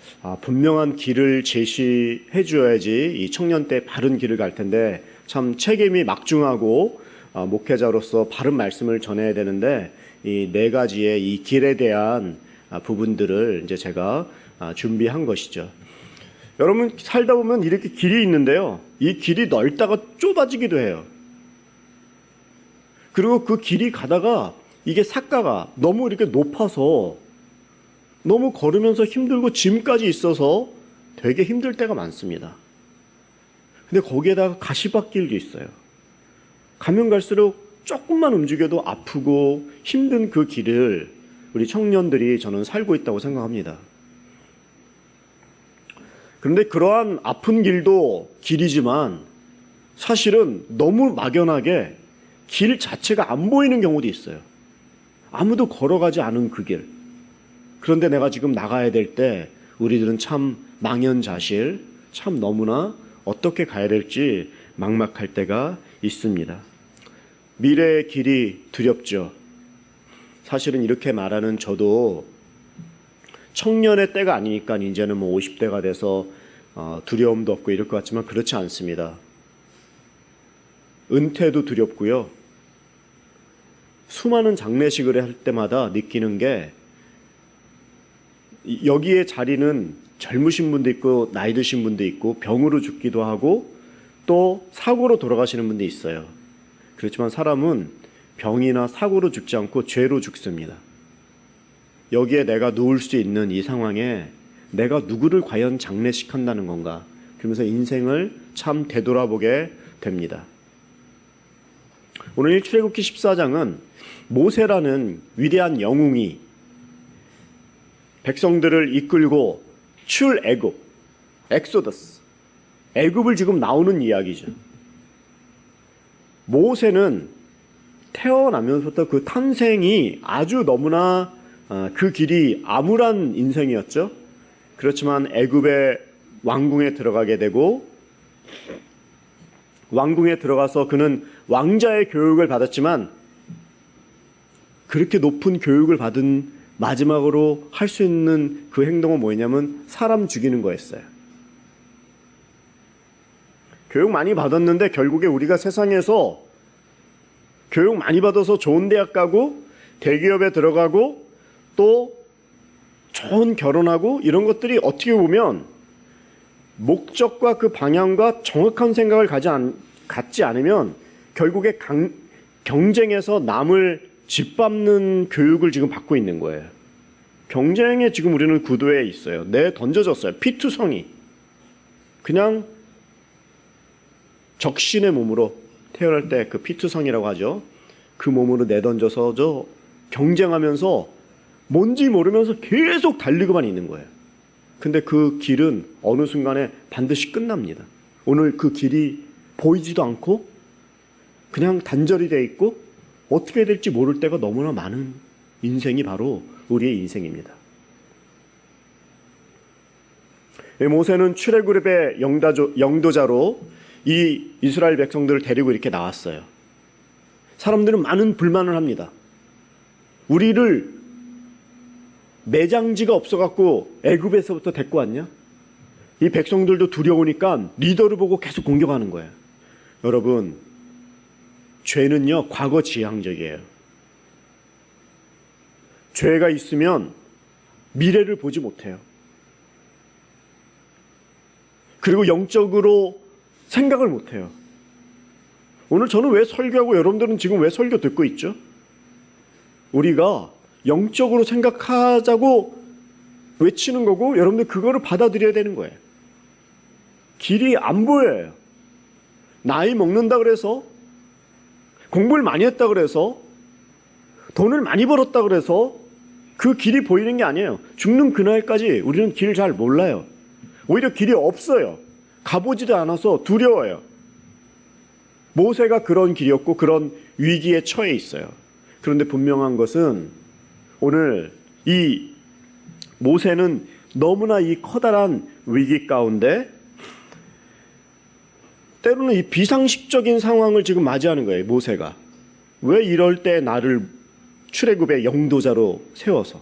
분명한 길을 제시해 줘야지 이 청년 때 바른 길을 갈 텐데 참 책임이 막중하고 목회자로서 바른 말씀을 전해야 되는데 이 4가지의 이 길에 대한 부분들을 이제 제가 준비한 것이죠. 여러분 살다 보면 이렇게 길이 있는데요. 이 길이 넓다가 좁아지기도 해요. 그리고 그 길이 가다가 이게 삭가가 너무 이렇게 높아서 너무 걸으면서 힘들고 짐까지 있어서 되게 힘들 때가 많습니다. 근데 거기에다가 가시밭길도 있어요. 가면 갈수록 조금만 움직여도 아프고 힘든 그 길을 우리 청년들이 저는 살고 있다고 생각합니다. 그런데 그러한 아픈 길도 길이지만 사실은 너무 막연하게 길 자체가 안 보이는 경우도 있어요. 아무도 걸어가지 않은 그 길. 그런데 내가 지금 나가야 될 때 우리들은 참 망연자실, 참 너무나 어떻게 가야 될지 막막할 때가 있습니다. 미래의 길이 두렵죠. 사실은 이렇게 말하는 저도 청년의 때가 아니니까 이제는 뭐 50대가 돼서 두려움도 없고 이럴 것 같지만 그렇지 않습니다. 은퇴도 두렵고요. 수많은 장례식을 할 때마다 느끼는 게 여기에 자리는 젊으신 분도 있고 나이 드신 분도 있고 병으로 죽기도 하고 또 사고로 돌아가시는 분도 있어요. 그렇지만 사람은 병이나 사고로 죽지 않고 죄로 죽습니다. 여기에 내가 누울 수 있는 이 상황에 내가 누구를 과연 장례식한다는 건가? 그러면서 인생을 참 되돌아보게 됩니다. 오늘 출애굽기 14장은 모세라는 위대한 영웅이 백성들을 이끌고 출애굽, 엑소더스, 애굽을 지금 나오는 이야기죠. 모세는 태어나면서부터 그 탄생이 아주 너무나 그 길이 암울한 인생이었죠. 그렇지만 애굽의 왕궁에 들어가게 되고 왕궁에 들어가서 그는 왕자의 교육을 받았지만 그렇게 높은 교육을 받은 마지막으로 할 수 있는 그 행동은 뭐였냐면 사람 죽이는 거였어요. 교육 많이 받았는데 결국에 우리가 세상에서 교육 많이 받아서 좋은 대학 가고 대기업에 들어가고 또 좋은 결혼하고 이런 것들이 어떻게 보면 목적과 그 방향과 정확한 생각을 갖지 않으면 결국에 경쟁에서 남을 짓밟는 교육을 지금 받고 있는 거예요. 경쟁에 지금 우리는 구도에 있어요. 던져졌어요. 피투성이. 그냥 적신의 몸으로 태어날 때 그 피투성이라고 하죠. 그 몸으로 내던져서 경쟁하면서 뭔지 모르면서 계속 달리고만 있는 거예요. 근데 그 길은 어느 순간에 반드시 끝납니다. 오늘 그 길이 보이지도 않고 그냥 단절이 돼 있고 어떻게 될지 모를 때가 너무나 많은 인생이 바로 우리의 인생입니다. 모세는 출애굽의 영도자로 이 이스라엘 백성들을 데리고 이렇게 나왔어요. 사람들은 많은 불만을 합니다. 우리를 매장지가 없어갖고 애굽에서부터 데리고 왔냐? 이 백성들도 두려우니까 리더를 보고 계속 공격하는 거예요. 여러분, 죄는요 과거 지향적이에요. 죄가 있으면 미래를 보지 못해요. 그리고 영적으로 생각을 못해요. 오늘 저는 왜 설교하고 여러분들은 지금 왜 설교 듣고 있죠? 우리가 영적으로 생각하자고 외치는 거고 여러분들 그거를 받아들여야 되는 거예요. 길이 안 보여요. 나이 먹는다 그래서, 공부를 많이 했다 그래서, 돈을 많이 벌었다 그래서 그 길이 보이는 게 아니에요. 죽는 그날까지 우리는 길 잘 몰라요. 오히려 길이 없어요. 가보지도 않아서 두려워요. 모세가 그런 길이었고 그런 위기에 처해 있어요. 그런데 분명한 것은 오늘 이 모세는 너무나 이 커다란 위기 가운데 때로는 이 비상식적인 상황을 지금 맞이하는 거예요. 모세가. 왜 이럴 때 나를 출애굽의 영도자로 세워서.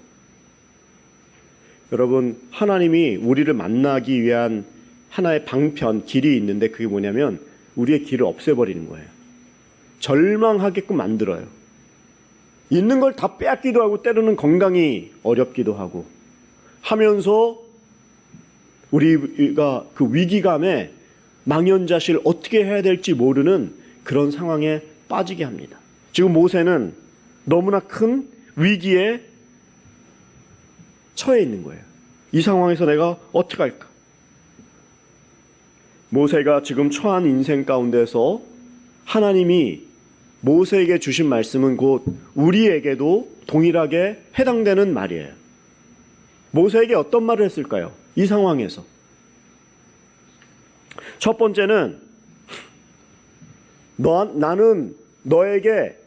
여러분, 하나님이 우리를 만나기 위한 하나의 방편, 길이 있는데 그게 뭐냐면 우리의 길을 없애버리는 거예요. 절망하게끔 만들어요. 있는 걸 다 빼앗기도 하고 때로는 건강이 어렵기도 하고 하면서 우리가 그 위기감에 망연자실 어떻게 해야 될지 모르는 그런 상황에 빠지게 합니다. 지금 모세는 너무나 큰 위기에 처해 있는 거예요. 이 상황에서 내가 어떻게 할까? 모세가 지금 처한 인생 가운데서 하나님이 모세에게 주신 말씀은 곧 우리에게도 동일하게 해당되는 말이에요. 모세에게 어떤 말을 했을까요? 이 상황에서. 첫 번째는 나는 너에게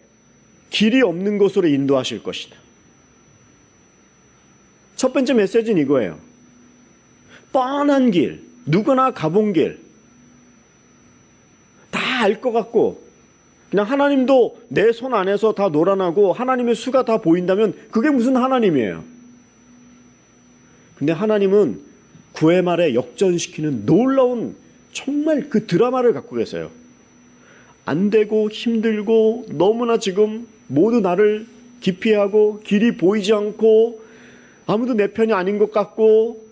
길이 없는 곳으로 인도하실 것이다. 첫 번째 메시지는 이거예요. 뻔한 길, 누구나 가본 길, 다 알 것 같고 그냥 하나님도 내 손 안에서 다 놀아나고 하나님의 수가 다 보인다면 그게 무슨 하나님이에요. 근데 하나님은 구회 말에 역전시키는 놀라운 정말 그 드라마를 갖고 계세요. 안 되고 힘들고 너무나 지금 모두 나를 기피하고 길이 보이지 않고 아무도 내 편이 아닌 것 같고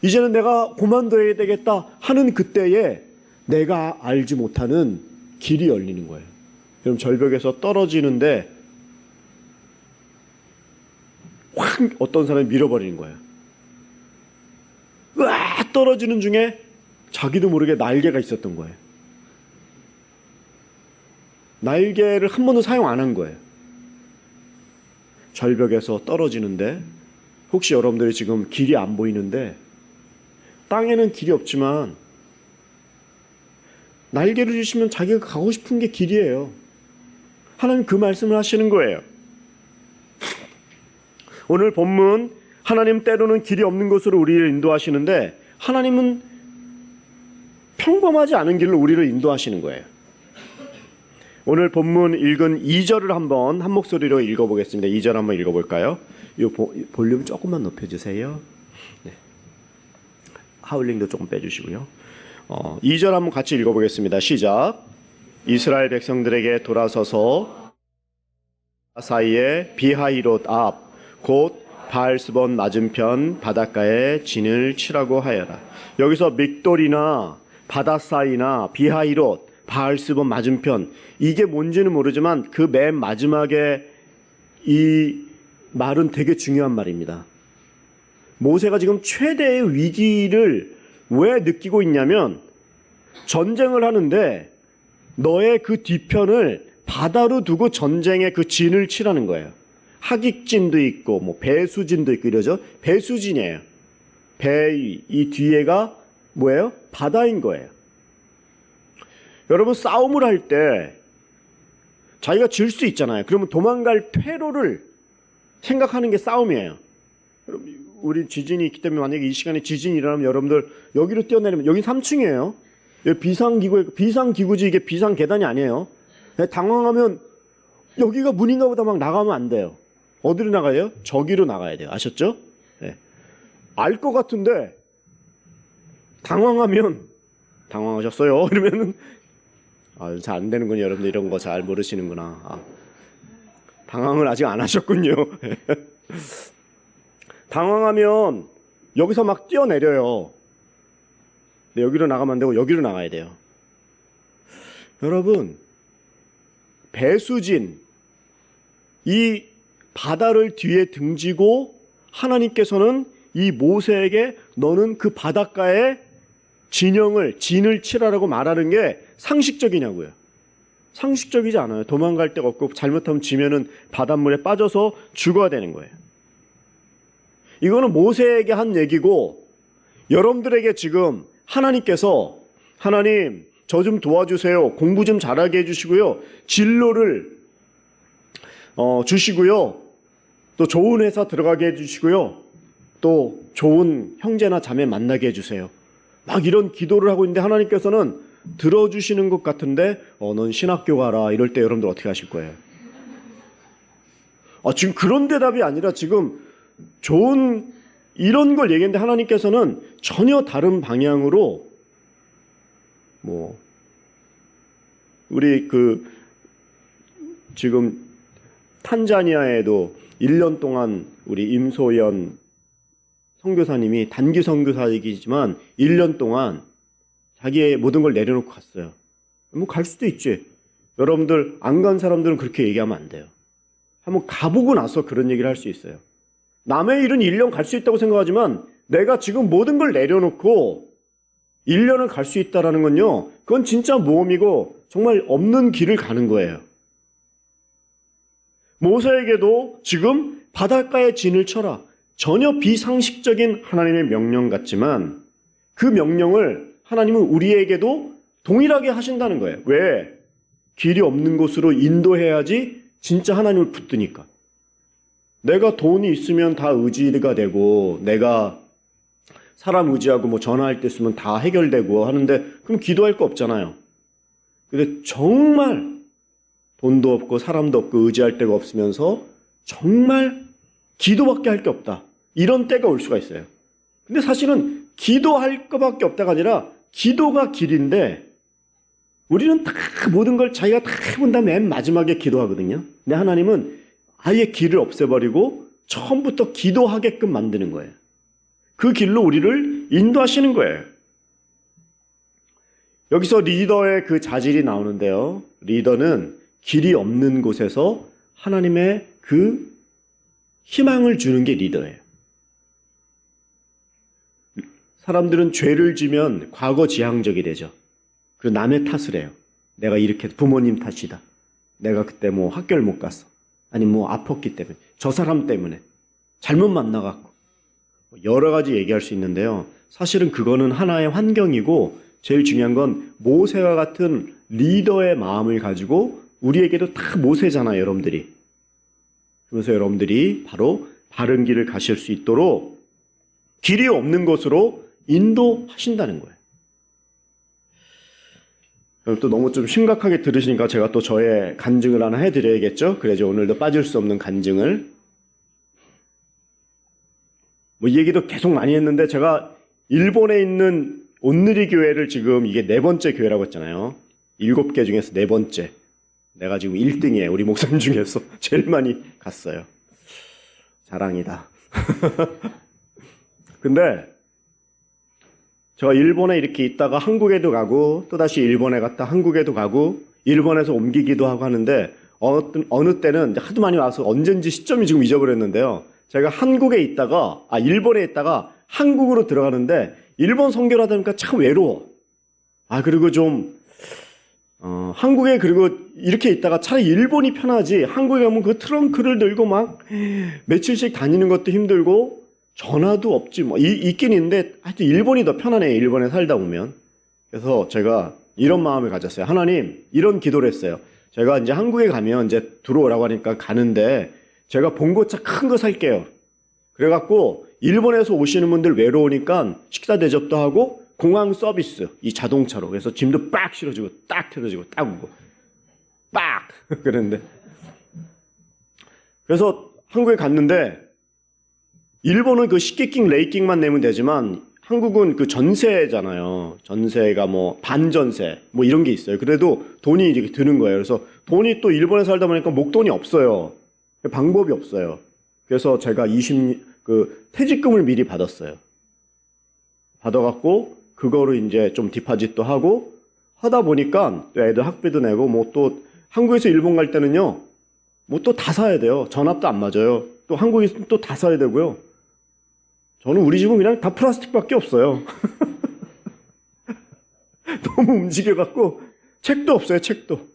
이제는 내가 그만둬야 되겠다 하는 그때에 내가 알지 못하는 길이 열리는 거예요. 여러분, 절벽에서 떨어지는데 확 어떤 사람이 밀어버리는 거예요. 으아 떨어지는 중에 자기도 모르게 날개가 있었던 거예요. 날개를 한 번도 사용 안 한 거예요. 절벽에서 떨어지는데 혹시 여러분들이 지금 길이 안 보이는데 땅에는 길이 없지만 날개를 주시면 자기가 가고 싶은 게 길이에요. 하나님 그 말씀을 하시는 거예요. 오늘 본문 하나님 때로는 길이 없는 곳으로 우리를 인도하시는데 하나님은 평범하지 않은 길로 우리를 인도하시는 거예요. 오늘 본문 읽은 2절을 한번 한 목소리로 읽어보겠습니다. 2절 한번 읽어볼까요? 이 볼륨 조금만 높여주세요. 네. 하울링도 조금 빼주시고요. 2절 한번 같이 읽어보겠습니다. 시작. 이스라엘 백성들에게 돌아서서 사이에 비하이롯 앞 곧 바알스본 맞은편 바닷가에 진을 치라고 하여라. 여기서 믹돌이나 바다 사이나 비하이롯 바알스본 맞은편 이게 뭔지는 모르지만 그 맨 마지막에 이 말은 되게 중요한 말입니다. 모세가 지금 최대의 위기를 왜 느끼고 있냐면 전쟁을 하는데 너의 그 뒤편을 바다로 두고 전쟁의 그 진을 치라는 거예요. 하깃진도 있고 뭐 배수진도 있고 이러죠. 배수진이에요. 배 이 뒤에가 뭐예요? 바다인 거예요. 여러분 싸움을 할 때 자기가 질 수 있잖아요. 그러면 도망갈 퇴로를 생각하는 게 싸움이에요. 우리 지진이 있기 때문에 만약에 이 시간에 지진이 일어나면 여러분들 여기로 뛰어내리면 여기 3층이에요. 여기 비상기구지 이게 비상계단이 아니에요. 당황하면 여기가 문인가 보다 막 나가면 안 돼요. 어디로 나가요? 저기로 나가야 돼요. 아셨죠? 네. 알 것 같은데 당황하면 당황하셨어요? 이러면은 잘 안 되는군요. 여러분들 이런 거 잘 모르시는구나. 당황을 아직 안 하셨군요. 당황하면 여기서 막 뛰어내려요. 근데 여기로 나가면 안 되고 여기로 나가야 돼요. 여러분 배수진, 이 바다를 뒤에 등지고 하나님께서는 이 모세에게 너는 그 바닷가에 진을 치라라고 말하는 게 상식적이냐고요. 상식적이지 않아요. 도망갈 데가 없고 잘못하면 지면은 바닷물에 빠져서 죽어야 되는 거예요. 이거는 모세에게 한 얘기고 여러분들에게 지금 하나님께서 하나님 저 좀 도와주세요. 공부 좀 잘하게 해주시고요. 진로를 주시고요. 또 좋은 회사 들어가게 해주시고요. 또 좋은 형제나 자매 만나게 해주세요. 막 이런 기도를 하고 있는데 하나님께서는 들어주시는 것 같은데 넌 신학교 가라 이럴 때 여러분들 어떻게 하실 거예요? 지금 그런 대답이 아니라 지금 좋은 이런 걸 얘기했는데 하나님께서는 전혀 다른 방향으로 우리 지금 탄자니아에도 1년 동안 우리 임소연 선교사님이 단기 선교사이지만 1년 동안 자기의 모든 걸 내려놓고 갔어요. 갈 수도 있지. 여러분들 안 간 사람들은 그렇게 얘기하면 안 돼요. 한번 가보고 나서 그런 얘기를 할 수 있어요. 남의 일은 1년 갈 수 있다고 생각하지만 내가 지금 모든 걸 내려놓고 1년을 갈 수 있다는 건요. 그건 진짜 모험이고 정말 없는 길을 가는 거예요. 모세에게도 지금 바닷가에 진을 쳐라. 전혀 비상식적인 하나님의 명령 같지만 그 명령을 하나님은 우리에게도 동일하게 하신다는 거예요. 왜? 길이 없는 곳으로 인도해야지 진짜 하나님을 붙드니까. 내가 돈이 있으면 다 의지가 되고 내가 사람 의지하고 전화할 때 쓰면 다 해결되고 하는데 그럼 기도할 거 없잖아요. 근데 정말 돈도 없고 사람도 없고 의지할 데가 없으면서 정말 기도밖에 할 게 없다. 이런 때가 올 수가 있어요. 근데 사실은 기도할 것밖에 없다가 아니라 기도가 길인데 우리는 다 모든 걸 자기가 다 해본 다음에 맨 마지막에 기도하거든요. 근데 하나님은 아예 길을 없애버리고 처음부터 기도하게끔 만드는 거예요. 그 길로 우리를 인도하시는 거예요. 여기서 리더의 그 자질이 나오는데요. 리더는 길이 없는 곳에서 하나님의 그 희망을 주는 게 리더예요. 사람들은 죄를 지면 과거 지향적이 되죠. 그리고 남의 탓을 해요. 내가 이렇게 부모님 탓이다. 내가 그때 학교를 못 갔어. 아니 아팠기 때문에. 저 사람 때문에. 잘못 만나갖고. 여러 가지 얘기할 수 있는데요. 사실은 그거는 하나의 환경이고 제일 중요한 건 모세와 같은 리더의 마음을 가지고 우리에게도 다 모세잖아요, 여러분들이. 그래서 여러분들이 바로 바른 길을 가실 수 있도록 길이 없는 곳으로 인도하신다는 거예요. 그럼 또 너무 좀 심각하게 들으시니까 제가 또 저의 간증을 하나 해드려야겠죠? 그래야지 오늘도 빠질 수 없는 간증을. 이 얘기도 계속 많이 했는데 제가 일본에 있는 온누리 교회를 지금 이게 4번째 교회라고 했잖아요. 7개 중에서 4번째. 내가 지금 1등이에요. 우리 목사님 중에서 제일 많이 갔어요. 자랑이다. 근데 제가 일본에 이렇게 있다가 한국에도 가고 또다시 일본에 갔다 한국에도 가고 일본에서 옮기기도 하고 하는데 어느 때는 하도 많이 와서 언젠지 시점이 지금 잊어버렸는데요. 제가 일본에 있다가 한국으로 들어가는데 일본 선교를 하다 보니까 참 외로워. 그리고 좀 한국에 그리고 이렇게 있다가 차라리 일본이 편하지. 한국에 가면 그 트렁크를 들고 막 며칠씩 다니는 것도 힘들고 전화도 없지. 있긴 있는데 하여튼 일본이 더 편하네요. 일본에 살다 보면. 그래서 제가 이런 마음을 가졌어요. 하나님, 이런 기도를 했어요. 제가 이제 한국에 가면 이제 들어오라고 하니까 가는데 제가 봉고차 큰 거 살게요. 그래갖고 일본에서 오시는 분들 외로우니까 식사 대접도 하고 공항 서비스, 이 자동차로. 그래서 짐도 빡 실어주고 딱 틀어주고 딱 오고 빡! 그랬는데 그래서 한국에 갔는데 일본은 그 식기킹, 레이킹만 내면 되지만 한국은 그 전세잖아요. 전세가 반전세 이런 게 있어요. 그래도 돈이 이렇게 드는 거예요. 그래서 돈이 또 일본에 살다 보니까 목돈이 없어요. 방법이 없어요. 그래서 제가 퇴직금을 미리 받았어요. 받아갖고 그거로 이제 좀 디파짓도 하고 하다 보니까 애들 학비도 내고 또 한국에서 일본 갈 때는요, 뭐 또 다 사야 돼요. 전압도 안 맞아요. 또 한국에서 또 다 사야 되고요. 저는 우리 집은 그냥 다 플라스틱밖에 없어요. 너무 움직여갖고 책도 없어요. 책도.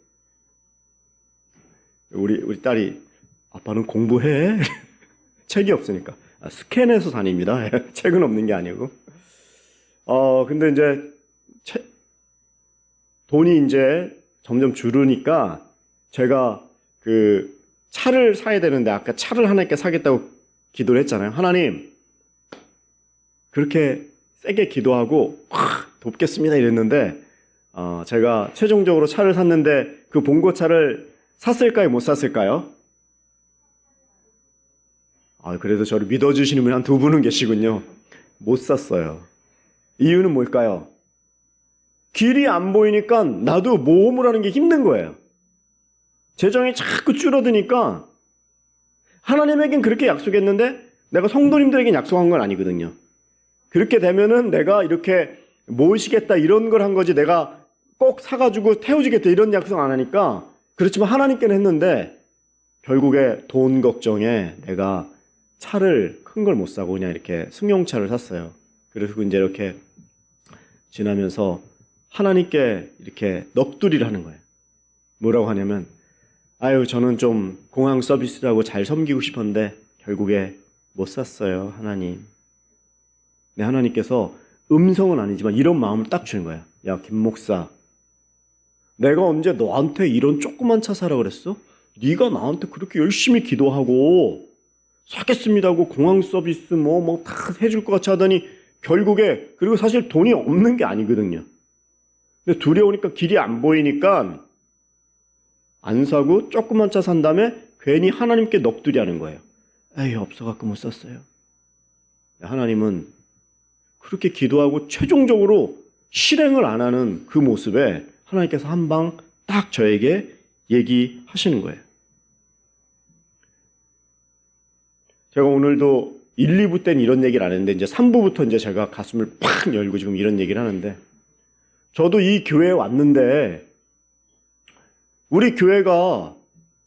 우리 딸이 아빠는 공부해. 책이 없으니까. 스캔해서 다닙니다. 책은 없는 게 아니고. 근데 이제 돈이 이제 점점 줄으니까 제가 그 차를 사야 되는데 아까 차를 하나님께 사겠다고 기도를 했잖아요. 하나님, 그렇게 세게 기도하고 돕겠습니다 이랬는데 제가 최종적으로 차를 샀는데 그 봉고차를 샀을까요? 못 샀을까요? 그래도 저를 믿어주시는 분 한 두 분은 계시군요. 못 샀어요. 이유는 뭘까요? 길이 안 보이니까 나도 모험을 하는 게 힘든 거예요. 재정이 자꾸 줄어드니까 하나님에겐 그렇게 약속했는데 내가 성도님들에겐 약속한 건 아니거든요. 그렇게 되면은 내가 이렇게 모시겠다 이런 걸 한 거지 내가 꼭 사가지고 태워주겠다 이런 약속 안 하니까 그렇지만 하나님께는 했는데 결국에 돈 걱정에 내가 차를 큰 걸 못 사고 그냥 이렇게 승용차를 샀어요. 그래서 이제 이렇게 지나면서 하나님께 이렇게 넋두리를 하는 거예요. 뭐라고 하냐면 저는 좀 공항 서비스라고 잘 섬기고 싶었는데 결국에 못 샀어요. 하나님. 네, 하나님께서 음성은 아니지만 이런 마음을 딱 주는 거예요. 야, 김 목사, 내가 언제 너한테 이런 조그만 차 사라 그랬어? 네가 나한테 그렇게 열심히 기도하고 사겠습니다 하고 공항 서비스 뭐 다 해줄 것 같이 하더니 결국에 그리고 사실 돈이 없는 게 아니거든요. 근데 두려우니까 길이 안 보이니까 안 사고 조그만 차 산 다음에 괜히 하나님께 넋두리 하는 거예요. 없어갖고 못 샀어요. 하나님은 그렇게 기도하고 최종적으로 실행을 안 하는 그 모습에 하나님께서 한 방 딱 저에게 얘기하시는 거예요. 제가 오늘도 1, 2부 때는 이런 얘기를 안 했는데 이제 3부부터 이제 제가 가슴을 팍 열고 지금 이런 얘기를 하는데 저도 이 교회에 왔는데 우리 교회가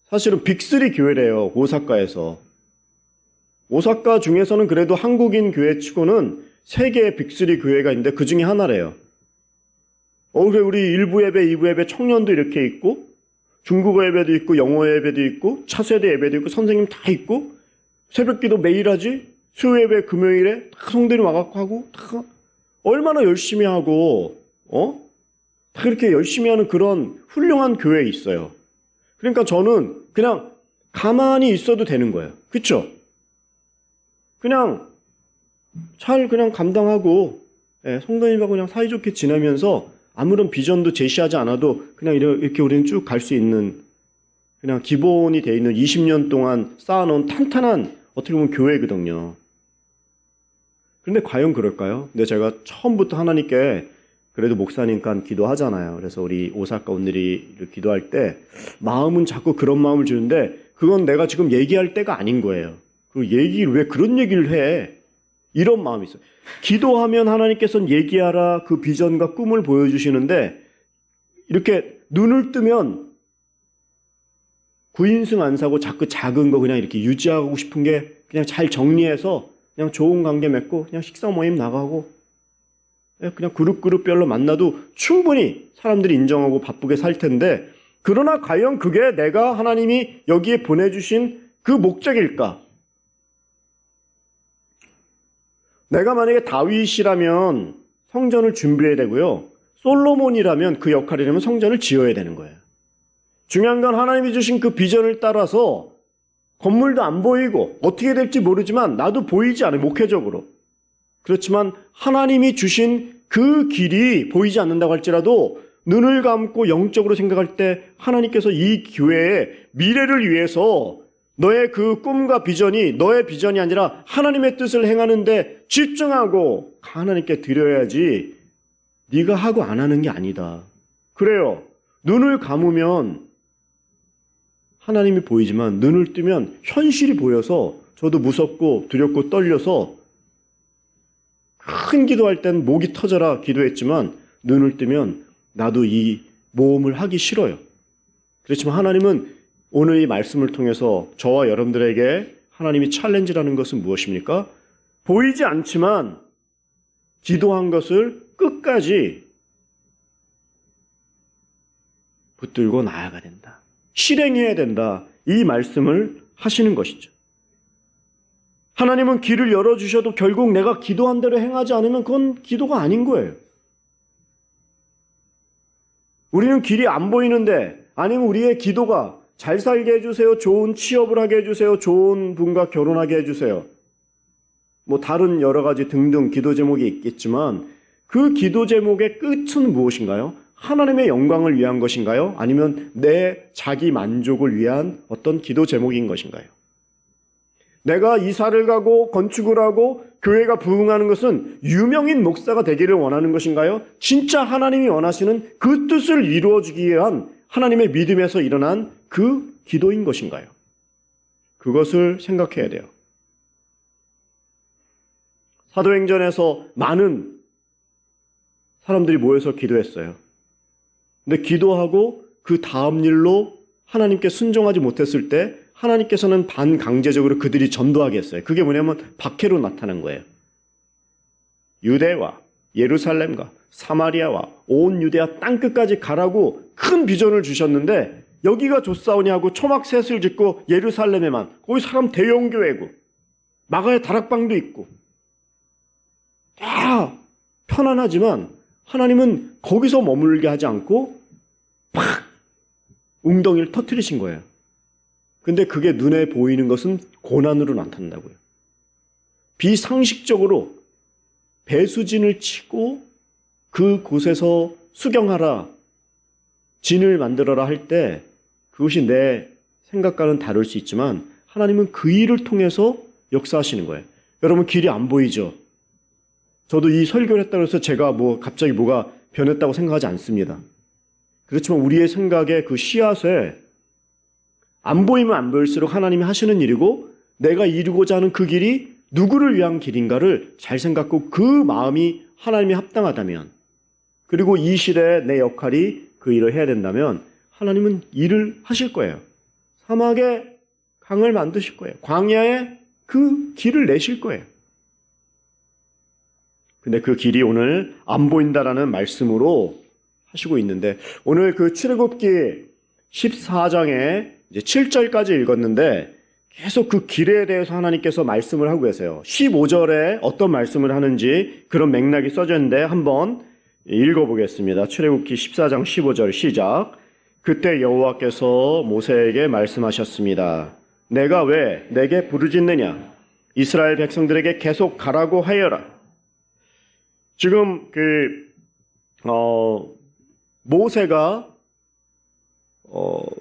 사실은 빅3 교회래요. 오사카에서. 오사카 중에서는 그래도 한국인 교회 치고는 세계의 빅3 교회가 있는데 그 중에 하나래요. 그래 우리 1부 예배, 2부 예배 청년도 이렇게 있고 중국어 예배도 있고 영어 예배도 있고 차세대 예배도 있고 선생님 다 있고 새벽기도 매일 하지 수요 예배 금요일에 다 성도들이 와갖고 하고 다 얼마나 열심히 하고 다 그렇게 열심히 하는 그런 훌륭한 교회에 있어요. 그러니까 저는 그냥 가만히 있어도 되는 거예요. 그렇죠? 그냥 잘 그냥 감당하고 성도님하고 그냥 사이좋게 지내면서 아무런 비전도 제시하지 않아도 그냥 이렇게 우리는 쭉 갈 수 있는 그냥 기본이 돼 있는 20년 동안 쌓아놓은 탄탄한 어떻게 보면 교회거든요. 그런데 과연 그럴까요? 근데 제가 처음부터 하나님께 그래도 목사님과 기도하잖아요. 그래서 우리 오사카 온누리 기도할 때 마음은 자꾸 그런 마음을 주는데 그건 내가 지금 얘기할 때가 아닌 거예요. 그 얘기를 왜 그런 얘기를 해? 이런 마음이 있어요. 기도하면 하나님께서는 얘기하라 그 비전과 꿈을 보여주시는데 이렇게 눈을 뜨면 구인승 안 사고 자꾸 작은 거 그냥 이렇게 유지하고 싶은 게 그냥 잘 정리해서 그냥 좋은 관계 맺고 그냥 식사 모임 나가고 그냥 그룹별로 만나도 충분히 사람들이 인정하고 바쁘게 살 텐데 그러나 과연 그게 내가 하나님이 여기에 보내주신 그 목적일까? 내가 만약에 다윗이라면 성전을 준비해야 되고요. 솔로몬이라면 그 역할이라면 성전을 지어야 되는 거예요. 중요한 건 하나님이 주신 그 비전을 따라서 건물도 안 보이고 어떻게 될지 모르지만 나도 보이지 않아요. 목회적으로. 그렇지만 하나님이 주신 그 길이 보이지 않는다고 할지라도 눈을 감고 영적으로 생각할 때 하나님께서 이 교회의 미래를 위해서 너의 그 꿈과 비전이 너의 비전이 아니라 하나님의 뜻을 행하는데 집중하고 하나님께 드려야지 네가 하고 안 하는 게 아니다. 그래요. 눈을 감으면 하나님이 보이지만 눈을 뜨면 현실이 보여서 저도 무섭고 두렵고 떨려서 큰 기도할 땐 목이 터져라 기도했지만 눈을 뜨면 나도 이 모험을 하기 싫어요. 그렇지만 하나님은 오늘 이 말씀을 통해서 저와 여러분들에게 하나님이 챌린지라는 것은 무엇입니까? 보이지 않지만 기도한 것을 끝까지 붙들고 나아가야 된다. 실행해야 된다. 이 말씀을 하시는 것이죠. 하나님은 길을 열어주셔도 결국 내가 기도한 대로 행하지 않으면 그건 기도가 아닌 거예요. 우리는 길이 안 보이는데 아니면 우리의 기도가 잘 살게 해주세요. 좋은 취업을 하게 해주세요. 좋은 분과 결혼하게 해주세요. 뭐 다른 여러 가지 등등 기도 제목이 있겠지만 그 기도 제목의 끝은 무엇인가요? 하나님의 영광을 위한 것인가요? 아니면 내 자기 만족을 위한 어떤 기도 제목인 것인가요? 내가 이사를 가고 건축을 하고 교회가 부흥하는 것은 유명인 목사가 되기를 원하는 것인가요? 진짜 하나님이 원하시는 그 뜻을 이루어주기 위한 하나님의 믿음에서 일어난 그 기도인 것인가요? 그것을 생각해야 돼요. 사도행전에서 많은 사람들이 모여서 기도했어요. 근데 기도하고 그 다음 일로 하나님께 순종하지 못했을 때 하나님께서는 반강제적으로 그들이 전도하게 했어요. 그게 뭐냐면 박해로 나타난 거예요. 유대와 예루살렘과 사마리아와 온 유대아 땅끝까지 가라고 큰 비전을 주셨는데 여기가 좋사오니 하고 초막셋을 짓고 예루살렘에만 거기 사람 대형교회고 마가의 다락방도 있고 다 편안하지만 하나님은 거기서 머물게 하지 않고 팍 웅덩이를 터뜨리신 거예요. 근데 그게 눈에 보이는 것은 고난으로 나타난다고요. 비상식적으로 배수진을 치고 그 곳에서 수경하라, 진을 만들어라 할 때 그것이 내 생각과는 다를 수 있지만 하나님은 그 일을 통해서 역사하시는 거예요. 여러분 길이 안 보이죠? 저도 이 설교를 했다고 해서 제가 갑자기 뭐가 변했다고 생각하지 않습니다. 그렇지만 우리의 생각의 그 씨앗에 안 보이면 안 보일수록 하나님이 하시는 일이고 내가 이루고자 하는 그 길이 누구를 위한 길인가를 잘 생각하고 그 마음이 하나님이 합당하다면 그리고 이 시대에 내 역할이 그 일을 해야 된다면 하나님은 일을 하실 거예요. 사막에 강을 만드실 거예요. 광야에 그 길을 내실 거예요. 근데 그 길이 오늘 안 보인다라는 말씀으로 하시고 있는데 오늘 그 출애굽기 14장에 이제 7절까지 읽었는데 계속 그 길에 대해서 하나님께서 말씀을 하고 계세요. 15절에 어떤 말씀을 하는지 그런 맥락이 써져 있는데 한번 읽어보겠습니다. 출애굽기 14장 15절 시작. 그때 여호와께서 모세에게 말씀하셨습니다. 내가 왜 내게 부르짖느냐? 이스라엘 백성들에게 계속 가라고 하여라. 지금 모세가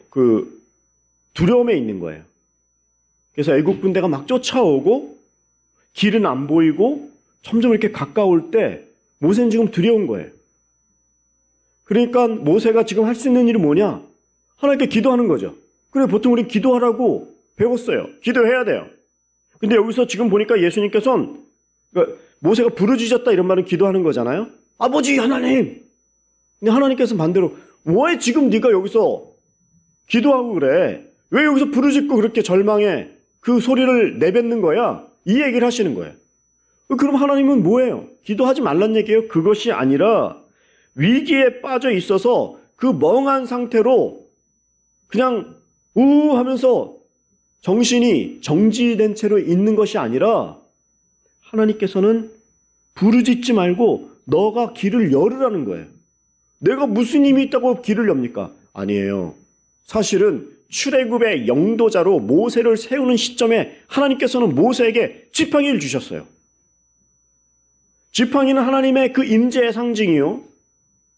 그 두려움에 있는 거예요. 그래서 애국 군대가 막 쫓아오고 길은 안 보이고 점점 이렇게 가까울 때 모세는 지금 두려운 거예요. 그러니까 모세가 지금 할 수 있는 일이 뭐냐? 하나님께 기도하는 거죠. 그래 보통 우리 기도하라고 배웠어요. 기도해야 돼요. 근데 여기서 지금 보니까 예수님께서는 그러니까 모세가 부르짖었다 이런 말은 기도하는 거잖아요. 아버지 하나님. 근데 하나님께서는 반대로 왜 지금 네가 여기서 기도하고 그래? 왜 여기서 부르짖고 그렇게 절망해? 그 소리를 내뱉는 거야? 이 얘기를 하시는 거예요. 그럼 하나님은 뭐예요? 기도하지 말란 얘기예요? 그것이 아니라 위기에 빠져 있어서 그 멍한 상태로 그냥 우우 하면서 정신이 정지된 채로 있는 것이 아니라 하나님께서는 부르짖지 말고 너가 길을 열으라는 거예요. 내가 무슨 힘이 있다고 길을 엽니까? 아니에요. 사실은 출애굽의 영도자로 모세를 세우는 시점에 하나님께서는 모세에게 지팡이를 주셨어요. 지팡이는 하나님의 그 임재의 상징이요.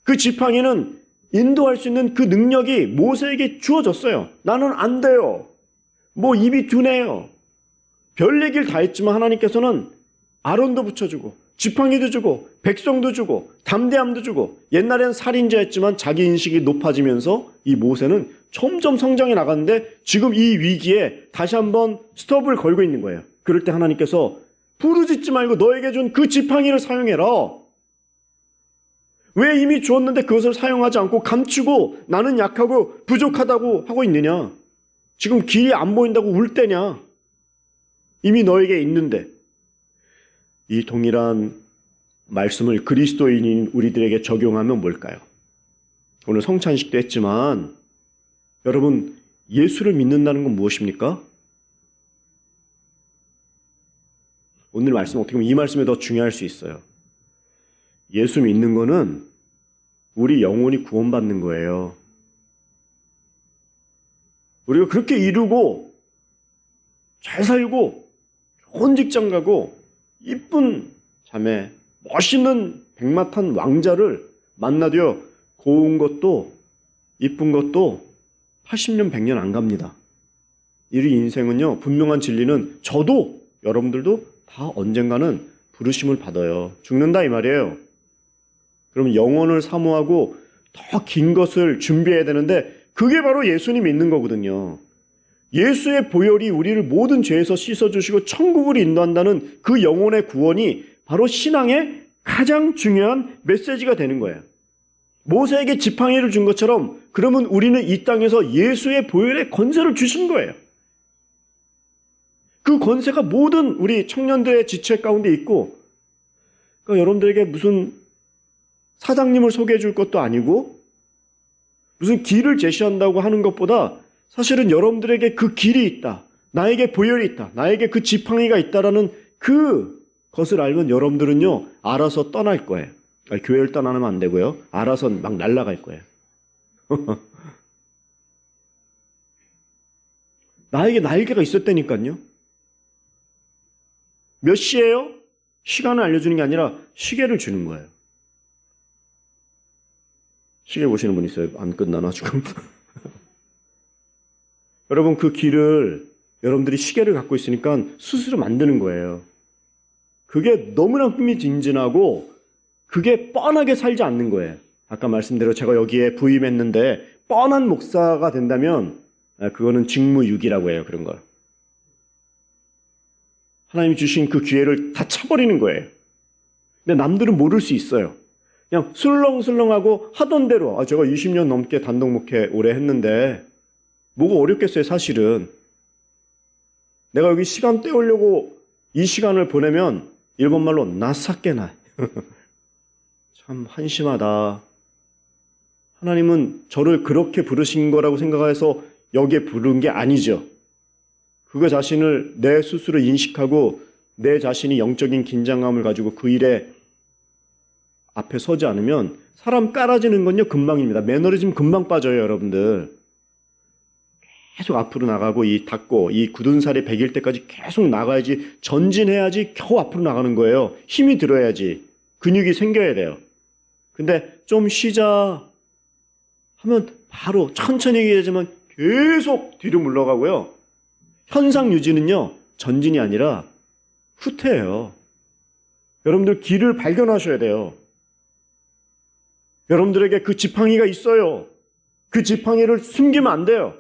그 지팡이는 인도할 수 있는 그 능력이 모세에게 주어졌어요. 나는 안 돼요. 입이 둔해요. 별 얘기를 다 했지만 하나님께서는 아론도 붙여주고 지팡이도 주고 백성도 주고 담대함도 주고 옛날엔 살인자였지만 자기 인식이 높아지면서 이 모세는 점점 성장해 나갔는데 지금 이 위기에 다시 한번 스톱을 걸고 있는 거예요. 그럴 때 하나님께서 부르짖지 말고 너에게 준 그 지팡이를 사용해라. 왜 이미 주었는데 그것을 사용하지 않고 감추고 나는 약하고 부족하다고 하고 있느냐? 지금 길이 안 보인다고 울 때냐? 이미 너에게 있는데. 이 동일한 말씀을 그리스도인인 우리들에게 적용하면 뭘까요? 오늘 성찬식도 했지만 여러분, 예수를 믿는다는 건 무엇입니까? 오늘 말씀 어떻게 보면 이 말씀이 더 중요할 수 있어요. 예수 믿는 거는 우리 영혼이 구원받는 거예요. 우리가 그렇게 이루고 잘 살고 좋은 직장 가고 이쁜 자매, 멋있는 백마탄 왕자를 만나도요, 고운 것도 이쁜 것도 80년, 100년 안 갑니다. 우리 인생은요, 분명한 진리는 저도 여러분들도 다 언젠가는 부르심을 받아요. 죽는다 이 말이에요. 그러면 영혼을 사모하고 더 긴 것을 준비해야 되는데 그게 바로 예수님 믿는 거거든요. 예수의 보혈이 우리를 모든 죄에서 씻어주시고 천국을 인도한다는 그 영혼의 구원이 바로 신앙의 가장 중요한 메시지가 되는 거예요. 모세에게 지팡이를 준 것처럼 그러면 우리는 이 땅에서 예수의 보혈의 권세를 주신 거예요. 그 권세가 모든 우리 청년들의 지체 가운데 있고, 그러니까 여러분들에게 무슨 사장님을 소개해 줄 것도 아니고 무슨 길을 제시한다고 하는 것보다 사실은 여러분들에게 그 길이 있다, 나에게 보혈이 있다, 나에게 그 지팡이가 있다라는 그 것을 알면 여러분들은요 알아서 떠날 거예요. 교회를 떠나면 안 되고요, 알아서 막 날아갈 거예요. 나에게 날개가 있었다니까요. 몇 시예요? 시간을 알려주는 게 아니라 시계를 주는 거예요. 시계 보시는 분 있어요? 안 끝나나 지금? 여러분, 그 길을 여러분들이 시계를 갖고 있으니까 스스로 만드는 거예요. 그게 너무나 흥미진진하고 그게 뻔하게 살지 않는 거예요. 아까 말씀대로 제가 여기에 부임했는데 뻔한 목사가 된다면 그거는 직무유기라고 해요. 그런 걸. 하나님이 주신 그 기회를 다 차버리는 거예요. 근데 남들은 모를 수 있어요. 그냥 술렁술렁하고 하던 대로, 제가 20년 넘게 단독 목회 오래 했는데 뭐가 어렵겠어요, 사실은. 내가 여기 시간 때우려고 이 시간을 보내면 일본말로 나사케나. 참 한심하다. 하나님은 저를 그렇게 부르신 거라고 생각해서 여기에 부른 게 아니죠. 그거 자신을 내 스스로 인식하고 내 자신이 영적인 긴장감을 가지고 그 일에 앞에 서지 않으면 사람 깔아지는 건요 금방입니다. 매너리즘 금방 빠져요, 여러분들. 계속 앞으로 나가고 이 닫고 이 굳은 살이 배길 때까지 계속 나가야지, 전진해야지 겨우 앞으로 나가는 거예요. 힘이 들어야지, 근육이 생겨야 돼요. 근데 좀 쉬자 하면 바로 천천히 얘기하지만 계속 뒤로 물러가고요. 현상 유지는요 전진이 아니라 후퇴예요. 여러분들 길을 발견하셔야 돼요. 여러분들에게 그 지팡이가 있어요. 그 지팡이를 숨기면 안 돼요.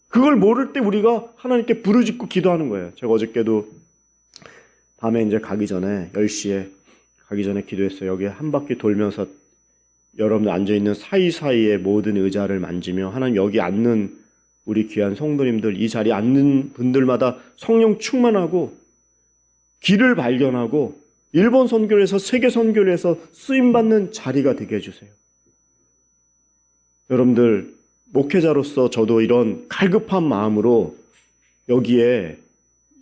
그걸 모를 때 우리가 하나님께 부르짖고 기도하는 거예요. 제가 어저께도 밤에 이제 가기 전에 10시에 가기 전에 기도했어요. 여기 한 바퀴 돌면서 여러분들 앉아있는 사이사이의 모든 의자를 만지며 하나님, 여기 앉는 우리 귀한 성도님들, 이 자리에 앉는 분들마다 성령 충만하고 길을 발견하고 일본 선교에서 세계 선교를 해서 쓰임받는 자리가 되게 해주세요. 여러분들, 목회자로서 저도 이런 갈급한 마음으로 여기에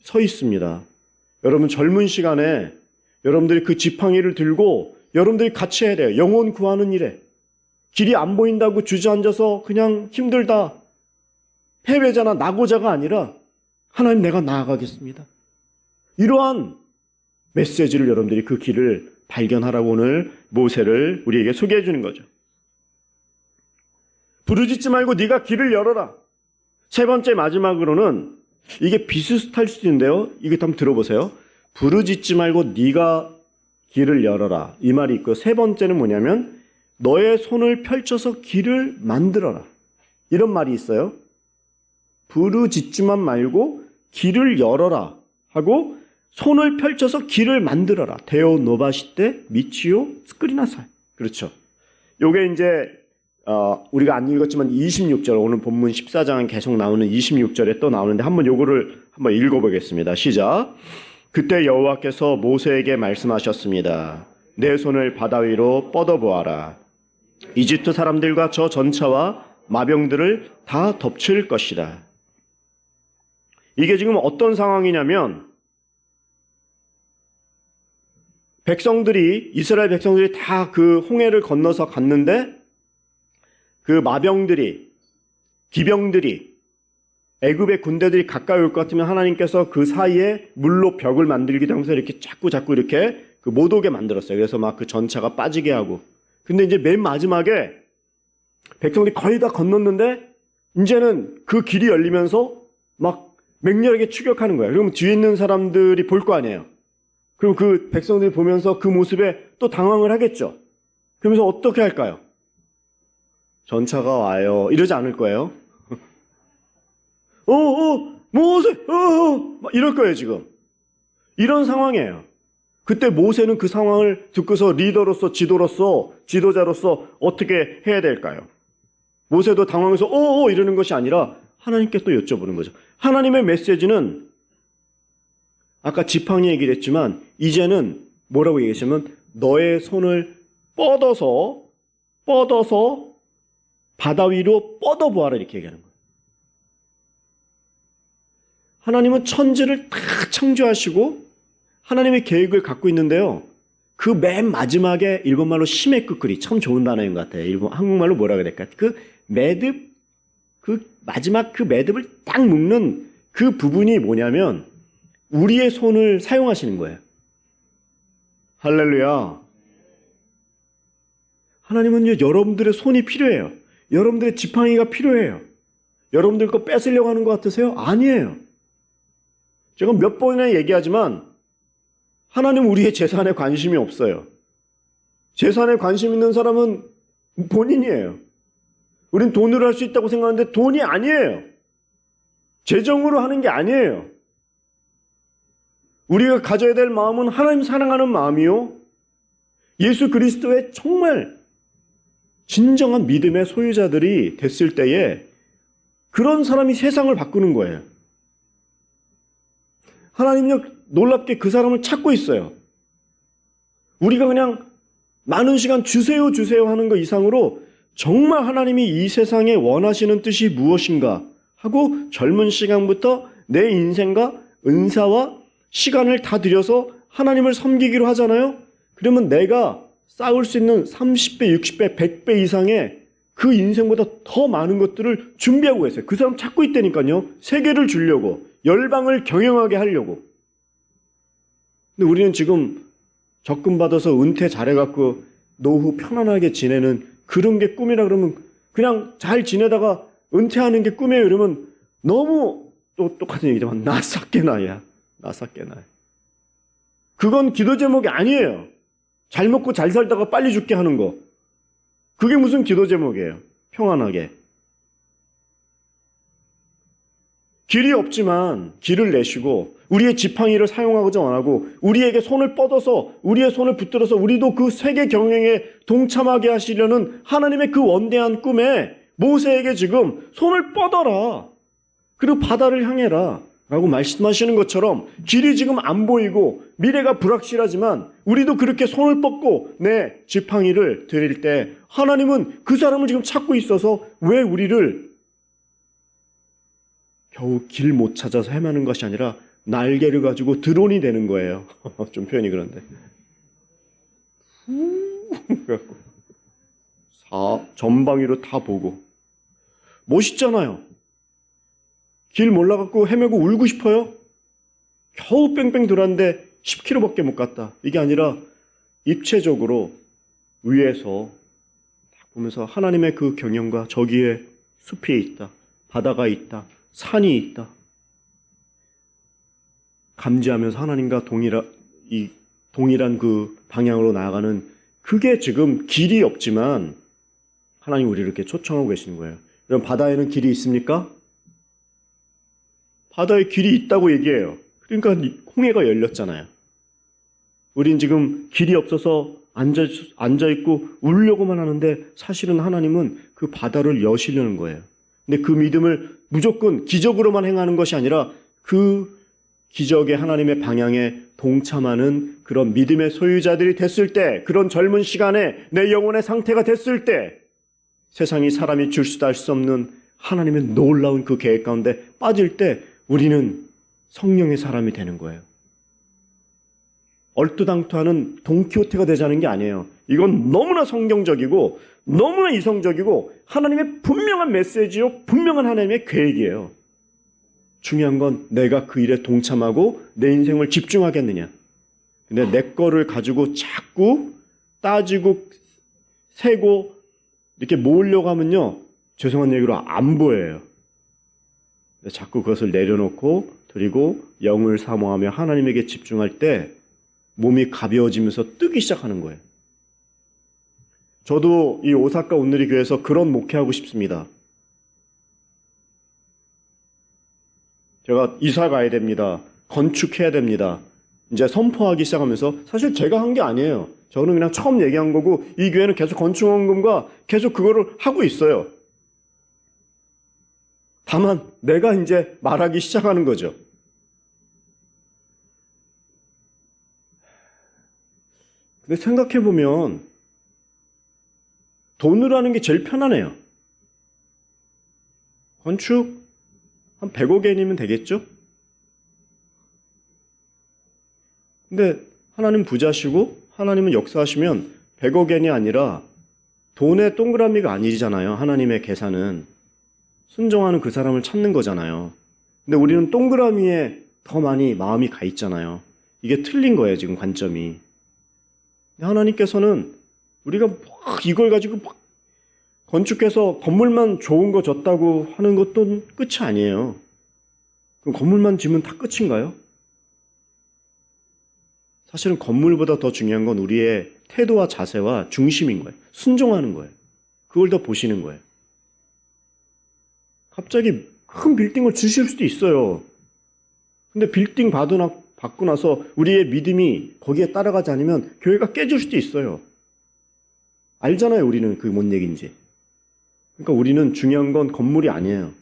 서 있습니다. 여러분, 젊은 시간에 여러분들이 그 지팡이를 들고 여러분들이 같이 해야 돼요. 영혼 구하는 일에. 길이 안 보인다고 주저앉아서 그냥 힘들다, 패배자나 낙오자가 아니라 하나님, 내가 나아가겠습니다. 이러한 메시지를 여러분들이 그 길을 발견하라고 오늘 모세를 우리에게 소개해 주는 거죠. 부르짖지 말고 네가 길을 열어라. 세 번째, 마지막으로는 이게 비슷할 수도 있는데요. 이거 한번 들어보세요. 부르짖지 말고 네가 길을 열어라, 이 말이 있고, 세 번째는 뭐냐면 너의 손을 펼쳐서 길을 만들어라, 이런 말이 있어요. 부르짖지만 말고 길을 열어라 하고 손을 펼쳐서 길을 만들어라. 데오 노바시테 미치오 스크리나사이. 그렇죠. 요게 이제 우리가 안 읽었지만 26절, 오늘 본문 14장은 계속 나오는 26절에 또 나오는데 한번 요거를 한번 읽어보겠습니다. 시작. 그때 여호와께서 모세에게 말씀하셨습니다. 내 손을 바다 위로 뻗어보아라. 이집트 사람들과 저 전차와 마병들을 다 덮칠 것이다. 이게 지금 어떤 상황이냐면 이스라엘 백성들이 다 그 홍해를 건너서 갔는데 그 마병들이, 기병들이, 애굽의 군대들이 가까이 올 것 같으면 하나님께서 그 사이에 물로 벽을 만들기도 하면서 이렇게 자꾸 이렇게 그 못 오게 만들었어요. 그래서 막 그 전차가 빠지게 하고. 근데 이제 맨 마지막에 백성들이 거의 다 건넜는데 이제는 그 길이 열리면서 막 맹렬하게 추격하는 거예요. 그러면 뒤에 있는 사람들이 볼 거 아니에요. 그럼 그 백성들이 보면서 그 모습에 또 당황을 하겠죠. 그러면서 어떻게 할까요? 전차가 와요. 이러지 않을 거예요. 모세, 막 이럴 거예요, 지금. 이런 상황이에요. 그때 모세는 그 상황을 듣고서 리더로서, 지도자로서 어떻게 해야 될까요? 모세도 당황해서 이러는 것이 아니라 하나님께 또 여쭤보는 거죠. 하나님의 메시지는 아까 지팡이 얘기를 했지만 이제는 뭐라고 얘기하시면 너의 손을 뻗어서 바다 위로 뻗어보아라 이렇게 얘기하는 거예요. 하나님은 천지를 다 창조하시고 하나님의 계획을 갖고 있는데요. 그 맨 마지막에 일본말로 시메쿠쿠리, 참 좋은 단어인 것 같아요. 한국말로 뭐라 그래야 될까? 그 매듭, 그 마지막 그 매듭을 딱 묶는 그 부분이 뭐냐면 우리의 손을 사용하시는 거예요. 할렐루야. 하나님은요, 여러분들의 손이 필요해요. 여러분들의 지팡이가 필요해요. 여러분들 거 뺏으려고 하는 것 같으세요? 아니에요. 제가 몇 번이나 얘기하지만 하나님은 우리의 재산에 관심이 없어요. 재산에 관심 있는 사람은 본인이에요. 우린 돈으로 할 수 있다고 생각하는데 돈이 아니에요. 재정으로 하는 게 아니에요. 우리가 가져야 될 마음은 하나님 사랑하는 마음이요. 예수 그리스도의 정말 진정한 믿음의 소유자들이 됐을 때에 그런 사람이 세상을 바꾸는 거예요. 하나님은요, 놀랍게 그 사람을 찾고 있어요. 우리가 그냥 많은 시간 주세요 하는 것 이상으로 정말 하나님이 이 세상에 원하시는 뜻이 무엇인가 하고 젊은 시간부터 내 인생과 은사와 시간을 다 들여서 하나님을 섬기기로 하잖아요. 그러면 내가 쌓을 수 있는 30배, 60배, 100배 이상의 그 인생보다 더 많은 것들을 준비하고 있어요. 그 사람 찾고 있다니까요. 세계를 주려고, 열방을 경영하게 하려고. 근데 우리는 지금 적금받아서 은퇴 잘해갖고 노후 편안하게 지내는 그런 게 꿈이라 그러면 그냥 잘 지내다가 은퇴하는 게 꿈이에요. 이러면 너무 또 똑같은 얘기지만 나삭게나야. 그건 기도 제목이 아니에요. 잘 먹고 잘 살다가 빨리 죽게 하는 거. 그게 무슨 기도 제목이에요. 평안하게. 길이 없지만 길을 내시고 우리의 지팡이를 사용하고자 원하고 우리에게 손을 뻗어서 우리의 손을 붙들어서 우리도 그 세계 경영에 동참하게 하시려는 하나님의 그 원대한 꿈에 모세에게 지금 손을 뻗어라. 그리고 바다를 향해라. 라고 말씀하시는 것처럼 길이 지금 안 보이고 미래가 불확실하지만 우리도 그렇게 손을 뻗고 내 지팡이를 드릴 때 하나님은 그 사람을 지금 찾고 있어서 왜 우리를 겨우 길 못 찾아서 헤매는 것이 아니라 날개를 가지고 드론이 되는 거예요. 좀 표현이 그런데. 전방위로 다 보고. 멋있잖아요. 길 몰라갖고 헤매고 울고 싶어요? 겨우 뺑뺑 돌았는데 10km밖에 못 갔다. 이게 아니라 입체적으로 위에서 딱 보면서 하나님의 그 경영과 저기에 숲이 있다. 바다가 있다. 산이 있다. 감지하면서 하나님과 동일한 그 방향으로 나아가는 그게 지금 길이 없지만 하나님 우리를 이렇게 초청하고 계시는 거예요. 그럼 바다에는 길이 있습니까? 바다에 길이 있다고 얘기해요. 그러니까 홍해가 열렸잖아요. 우린 지금 길이 없어서 앉아있고 울려고만 하는데 사실은 하나님은 그 바다를 여시려는 거예요. 근데 그 믿음을 무조건 기적으로만 행하는 것이 아니라 그 기적의 하나님의 방향에 동참하는 그런 믿음의 소유자들이 됐을 때, 그런 젊은 시간에 내 영혼의 상태가 됐을 때 세상이 사람이 줄 수도 할 수 없는 하나님의 놀라운 그 계획 가운데 빠질 때 우리는 성령의 사람이 되는 거예요. 얼토당토하는 돈키호테가 되자는 게 아니에요. 이건 너무나 성경적이고 너무나 이성적이고 하나님의 분명한 메시지요, 분명한 하나님의 계획이에요. 중요한 건 내가 그 일에 동참하고 내 인생을 집중하겠느냐. 근데 내 거를 가지고 자꾸 따지고 세고 이렇게 모으려고 하면요, 죄송한 얘기로 안 보여요. 자꾸 그것을 내려놓고 그리고 영을 사모하며 하나님에게 집중할 때 몸이 가벼워지면서 뜨기 시작하는 거예요. 저도 이 오사카 온누리 교회에서 그런 목회하고 싶습니다. 제가 이사 가야 됩니다. 건축해야 됩니다. 이제 선포하기 시작하면서 사실 제가 한 게 아니에요. 저는 그냥 처음 얘기한 거고 이 교회는 계속 건축원금과 계속 그거를 하고 있어요. 다만 내가 이제 말하기 시작하는 거죠. 근데 생각해보면 돈으로 하는 게 제일 편하네요. 건축 한 100억 엔이면 되겠죠? 근데 하나님 부자시고 하나님은 역사하시면 100억 엔이 아니라 돈의 동그라미가 아니잖아요. 하나님의 계산은. 순종하는 그 사람을 찾는 거잖아요. 근데 우리는 동그라미에 더 많이 마음이 가 있잖아요. 이게 틀린 거예요, 지금 관점이. 하나님께서는 우리가 막 이걸 가지고 막 건축해서 건물만 좋은 거 줬다고 하는 것도 끝이 아니에요. 그럼 건물만 지으면 다 끝인가요? 사실은 건물보다 더 중요한 건 우리의 태도와 자세와 중심인 거예요. 순종하는 거예요. 그걸 더 보시는 거예요. 갑자기 큰 빌딩을 지실 수도 있어요. 근데 빌딩 받고 나서 우리의 믿음이 거기에 따라가지 않으면 교회가 깨질 수도 있어요. 알잖아요, 우리는 그게 뭔 얘기인지. 그러니까 우리는 중요한 건 건물이 아니에요.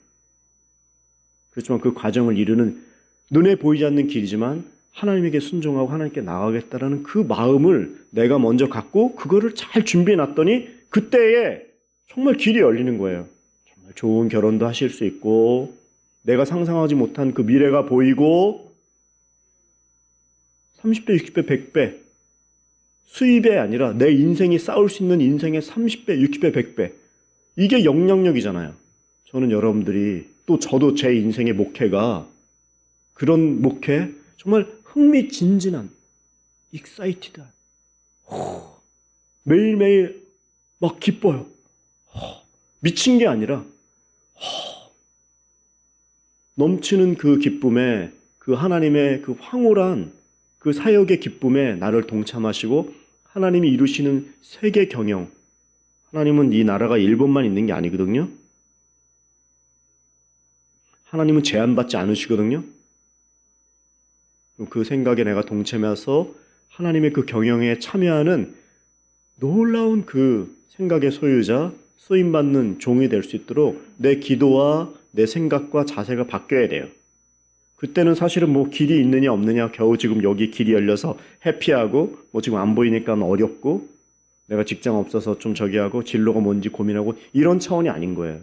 그렇지만 그 과정을 이루는 눈에 보이지 않는 길이지만 하나님에게 순종하고 하나님께 나아가겠다라는 그 마음을 내가 먼저 갖고 그거를 잘 준비해 놨더니 그때에 정말 길이 열리는 거예요. 정말 좋은 결혼도 하실 수 있고 내가 상상하지 못한 그 미래가 보이고 30배, 60배, 100배 수입이 아니라 내 인생이 쌓을 수 있는 인생의 30배, 60배, 100배 이게 영향력이잖아요. 저는 여러분들이 또 저도 제 인생의 목회가 그런 목회 정말 흥미진진한 익사이티드한 매일매일 막 기뻐요. 미친 게 아니라 넘치는 그 기쁨에 그 하나님의 그 황홀한 그 사역의 기쁨에 나를 동참하시고 하나님이 이루시는 세계 경영. 하나님은 이 나라가 일본만 있는 게 아니거든요. 하나님은 제한받지 않으시거든요. 그 생각에 내가 동참해서 하나님의 그 경영에 참여하는 놀라운 그 생각의 소유자, 쓰임받는 종이 될 수 있도록 내 기도와 내 생각과 자세가 바뀌어야 돼요. 그때는 사실은 뭐 길이 있느냐 없느냐 겨우 지금 여기 길이 열려서 해피하고 뭐 지금 안 보이니까 어렵고 내가 직장 없어서 좀 저기 하고 진로가 뭔지 고민하고 이런 차원이 아닌 거예요.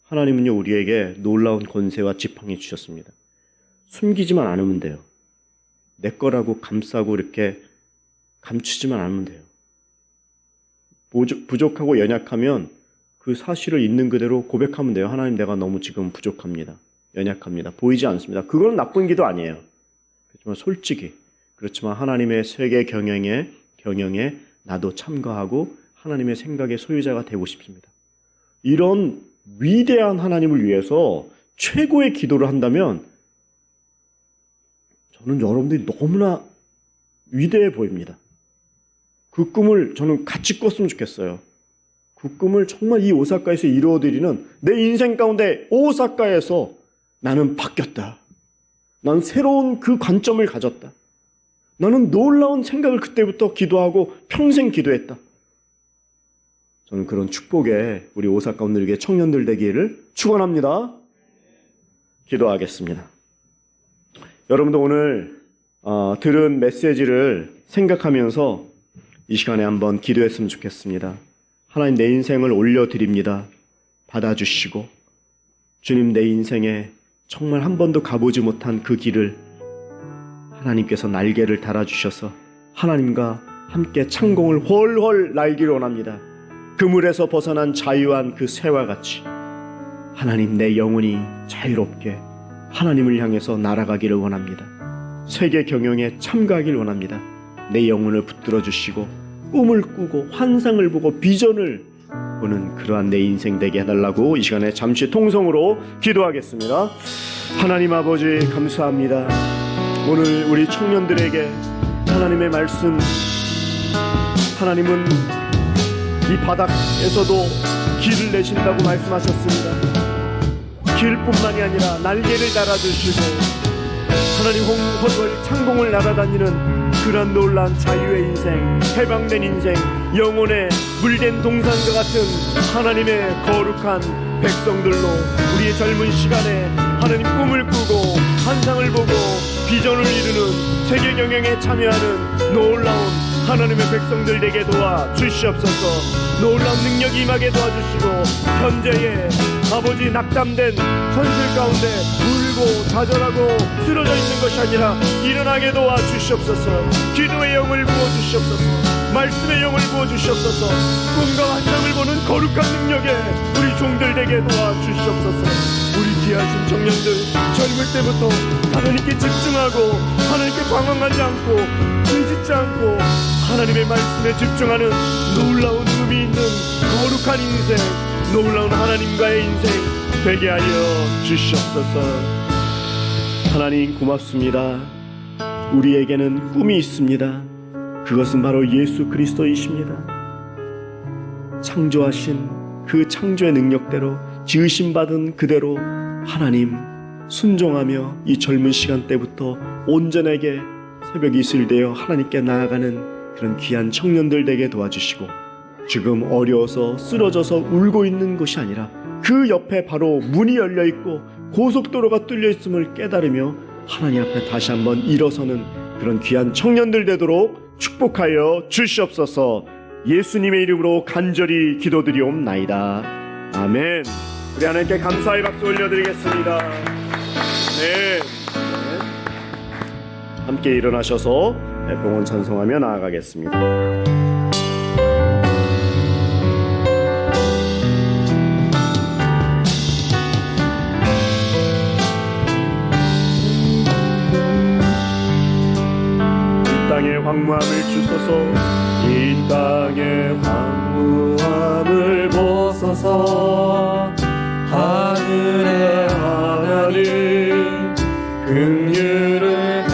하나님은요 우리에게 놀라운 권세와 지팡이 주셨습니다. 숨기지만 않으면 돼요. 내 거라고 감싸고 이렇게 감추지만 않으면 돼요. 부족하고 연약하면 그 사실을 있는 그대로 고백하면 돼요. 하나님 내가 너무 지금 부족합니다. 연약합니다. 보이지 않습니다. 그건 나쁜 기도 아니에요. 그렇지만 솔직히 그렇지만 하나님의 세계 경영에 나도 참가하고 하나님의 생각의 소유자가 되고 싶습니다. 이런 위대한 하나님을 위해서 최고의 기도를 한다면 저는 여러분들이 너무나 위대해 보입니다. 그 꿈을 저는 같이 꿨으면 좋겠어요. 그 꿈을 정말 이 오사카에서 이루어드리는 내 인생 가운데 오사카에서 나는 바뀌었다. 난 새로운 그 관점을 가졌다. 나는 놀라운 생각을 그때부터 기도하고 평생 기도했다. 저는 그런 축복에 우리 오사카 오늘에게 청년들 되기를 축원합니다. 기도하겠습니다. 여러분도 오늘 들은 메시지를 생각하면서 이 시간에 한번 기도했으면 좋겠습니다. 하나님, 내 인생을 올려드립니다. 받아주시고 주님, 내 인생에 정말 한 번도 가보지 못한 그 길을 하나님께서 날개를 달아주셔서 하나님과 함께 창공을 훨훨 날기를 원합니다. 그물에서 벗어난 자유한 그 새와 같이 하나님, 내 영혼이 자유롭게 하나님을 향해서 날아가기를 원합니다. 세계 경영에 참가하기를 원합니다. 내 영혼을 붙들어 주시고 꿈을 꾸고 환상을 보고 비전을 보는 그러한 내 인생 되게 해달라고 이 시간에 잠시 통성으로 기도하겠습니다. 하나님 아버지, 감사합니다. 오늘 우리 청년들에게 하나님의 말씀, 하나님은 이 바닥에서도 길을 내신다고 말씀하셨습니다. 길뿐만이 아니라 날개를 달아주시고 하나님 헐헐 창공을 날아다니는 그런 놀라운 자유의 인생, 해방된 인생, 영혼의 물된 동산과 같은 하나님의 거룩한 백성들로 우리의 젊은 시간에 하나님 꿈을 꾸고 환상을 보고 비전을 이루는 세계 경영에 참여하는 놀라운 하나님의 백성들 되게 도와 주시옵소서. 놀라운 능력이 임하게 도와주시고 현재의 아버지 낙담된 현실 가운데 울고 좌절하고 쓰러져 있는 것이 아니라 일어나게 도와주시옵소서. 기도의 영을 부어주시옵소서. 말씀의 영을 부어주시옵소서. 꿈과 환상을 보는 거룩한 능력에 우리 종들 되게 도와주시옵소서. 우리 귀하신 청년들 젊을 때부터 하나님께 집중하고 하나님께 방황하지 않고 뒤집지 않고 하나님의 말씀에 집중하는 놀라운 의미 있는 거룩한 인생, 놀라운 하나님과의 인생 되게 하여 주시옵소서. 하나님 고맙습니다. 우리에게는 꿈이 있습니다. 그것은 바로 예수 그리스도이십니다. 창조하신 그 창조의 능력대로 지으심받은 그대로 하나님 순종하며 이 젊은 시간대부터 온전하게 새벽이 이슬되어 하나님께 나아가는 그런 귀한 청년들 되게 도와주시고 지금 어려워서 쓰러져서 울고 있는 것이 아니라 그 옆에 바로 문이 열려있고 고속도로가 뚫려있음을 깨달으며 하나님 앞에 다시 한번 일어서는 그런 귀한 청년들 되도록 축복하여 주시옵소서. 예수님의 이름으로 간절히 기도드리옵나이다. 아멘. 우리 하나님께 감사의 박수 올려드리겠습니다. 네. 함께 일어나셔서 봉헌 찬송하며 나아가겠습니다. 이 땅의 황무함을 주소서. 이 땅의 황무함을 벗어서 하늘의 하나님 긍휼을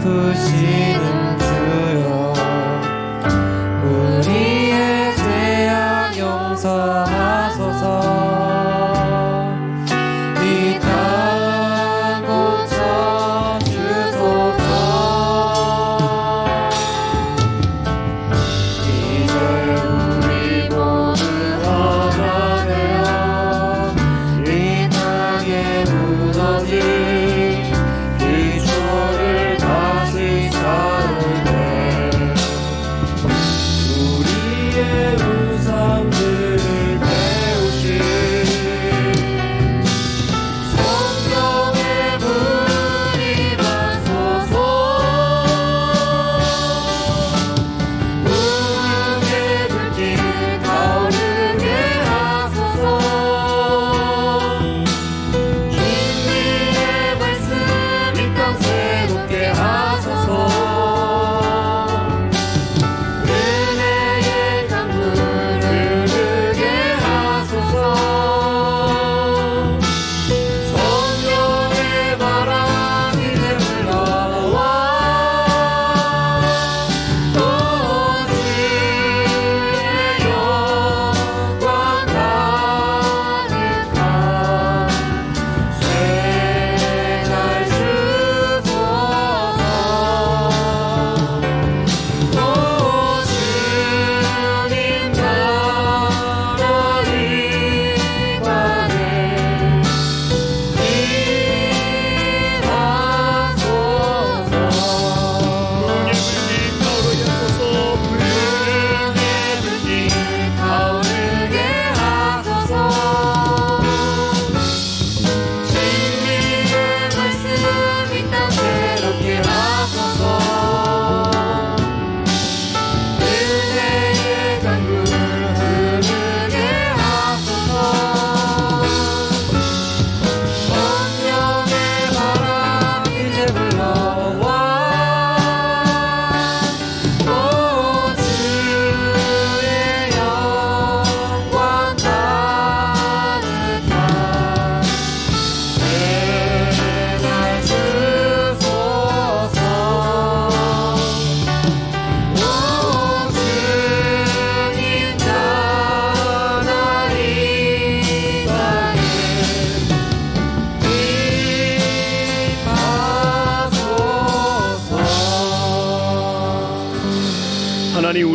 베푸시는 주여, 우리의 죄악 용서하소서. 이 땅 고쳐주소서. 이제 우리 모두 하나 되어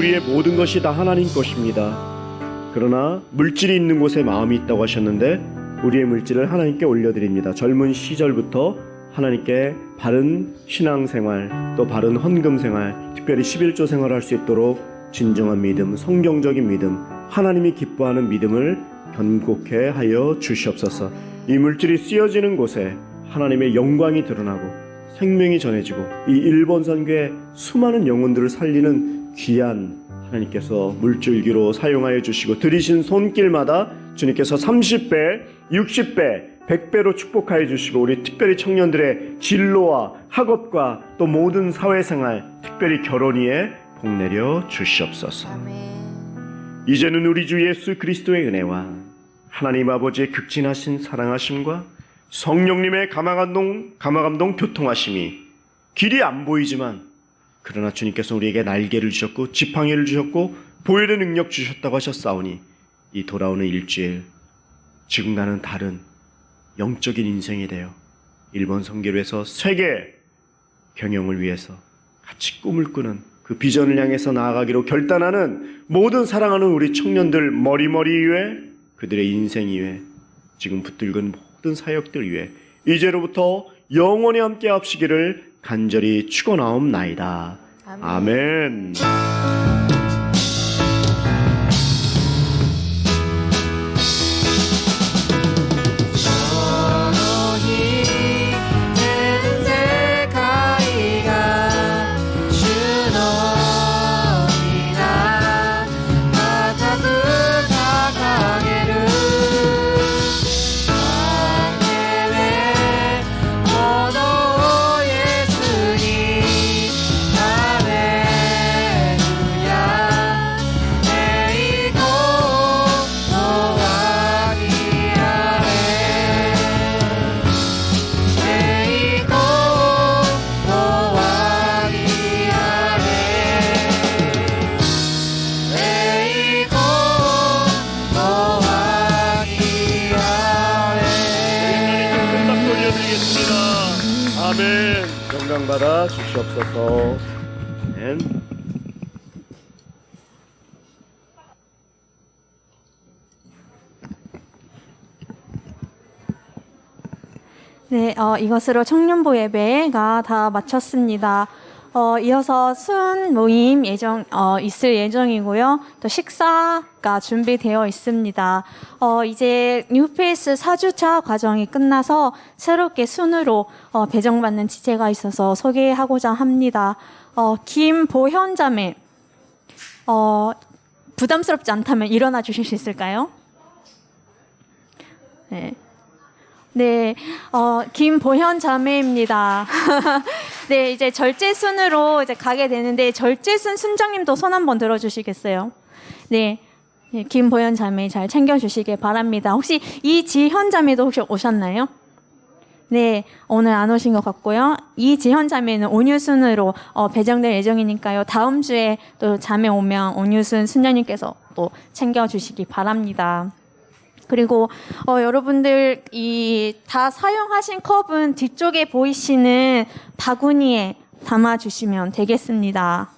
우리의 모든 것이 다 하나님 것입니다. 그러나 물질이 있는 곳에 마음이 있다고 하셨는데 우리의 물질을 하나님께 올려드립니다. 젊은 시절부터 하나님께 바른 신앙생활, 또 바른 헌금생활, 특별히 11조 생활을 할 수 있도록 진정한 믿음, 성경적인 믿음, 하나님이 기뻐하는 믿음을 견고케 하여 주시옵소서. 이 물질이 쓰여지는 곳에 하나님의 영광이 드러나고 생명이 전해지고 이 일본 선교의 수많은 영혼들을 살리는 귀한 하나님께서 물줄기로 사용하여 주시고 들이신 손길마다 주님께서 30배, 60배, 100배로 축복하여 주시고 우리 특별히 청년들의 진로와 학업과 또 모든 사회생활, 특별히 결혼 위에 복내려 주시옵소서. 이제는 우리 주 예수 그리스도의 은혜와 하나님 아버지의 극진하신 사랑하심과 성령님의 감화감동 교통하심이 길이 안 보이지만 그러나 주님께서 우리에게 날개를 주셨고 지팡이를 주셨고 보혈의 능력 주셨다고 하셨사오니 이 돌아오는 일주일 지금과는 다른 영적인 인생이 되어 일본 선교를 위해서 세계 경영을 위해서 같이 꿈을 꾸는 그 비전을 향해서 나아가기로 결단하는 모든 사랑하는 우리 청년들 머리머리 위에 그들의 인생 위에 지금 붙들건 모든 사역들 위해 이제로부터 영원히 함께 합시기를 간절히 축원하옵나이다. 아멘. 아멘. 영광 받아 주시옵소서. 아멘. 네, 이것으로 청년부 예배가 다 마쳤습니다. 이어서 순 모임 있을 예정이고요. 또 식사가 준비되어 있습니다. 이제 뉴페이스 4주차 과정이 끝나서 새롭게 순으로 배정받는 지체가 있어서 소개하고자 합니다. 김보현 자매, 부담스럽지 않다면 일어나 주실 수 있을까요? 네. 네, 김보현 자매입니다. 네, 이제 절제순으로 이제 가게 되는데, 절제순 순장님도 손 한번 들어주시겠어요? 네, 네, 김보현 자매 잘 챙겨주시길 바랍니다. 혹시 이지현 자매도 혹시 오셨나요? 네, 오늘 안 오신 것 같고요. 이지현 자매는 온유순으로 배정될 예정이니까요. 다음 주에 또 자매 오면 온유순 순장님께서 또 챙겨주시기 바랍니다. 그리고 여러분들 다 사용하신 컵은 뒤쪽에 보이시는 바구니에 담아주시면 되겠습니다.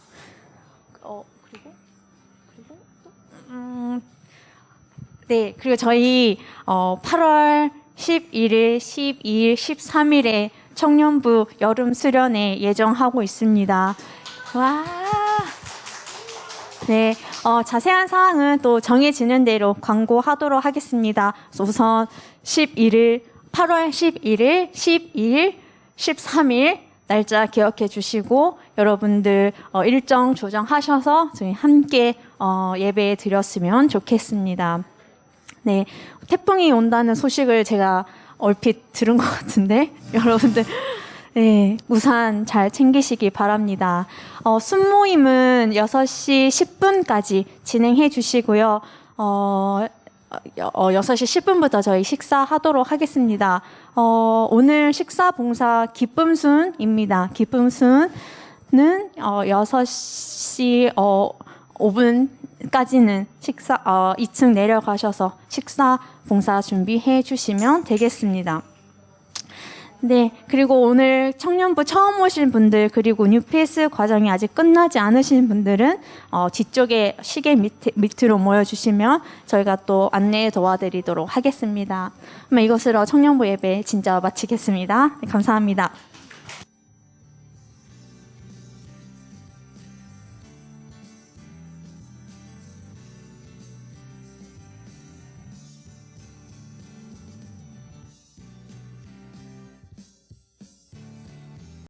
네, 그리고 저희 8월 11일, 12일, 13일에 청년부 여름 수련회 예정하고 있습니다. 와. 네, 자세한 사항은 또 정해지는 대로 광고하도록 하겠습니다. 우선 8월 11일, 12일, 13일 날짜 기억해 주시고 여러분들 일정 조정하셔서 저희 함께 예배 드렸으면 좋겠습니다. 네, 태풍이 온다는 소식을 제가 얼핏 들은 것 같은데 여러분들 네, 우산 잘 챙기시기 바랍니다. 순모임은 6시 10분까지 진행해 주시고요. 6시 10분부터 저희 식사하도록 하겠습니다. 오늘 식사 봉사 기쁨순입니다. 기쁨순은 6시 5분까지는 2층 내려가셔서 식사 봉사 준비해 주시면 되겠습니다. 네, 그리고 오늘 청년부 처음 오신 분들 그리고 뉴페이스 과정이 아직 끝나지 않으신 분들은 뒤쪽에 시계 밑으로 모여주시면 저희가 또 안내 도와드리도록 하겠습니다. 그러면 이것으로 청년부 예배 진짜 마치겠습니다. 네, 감사합니다.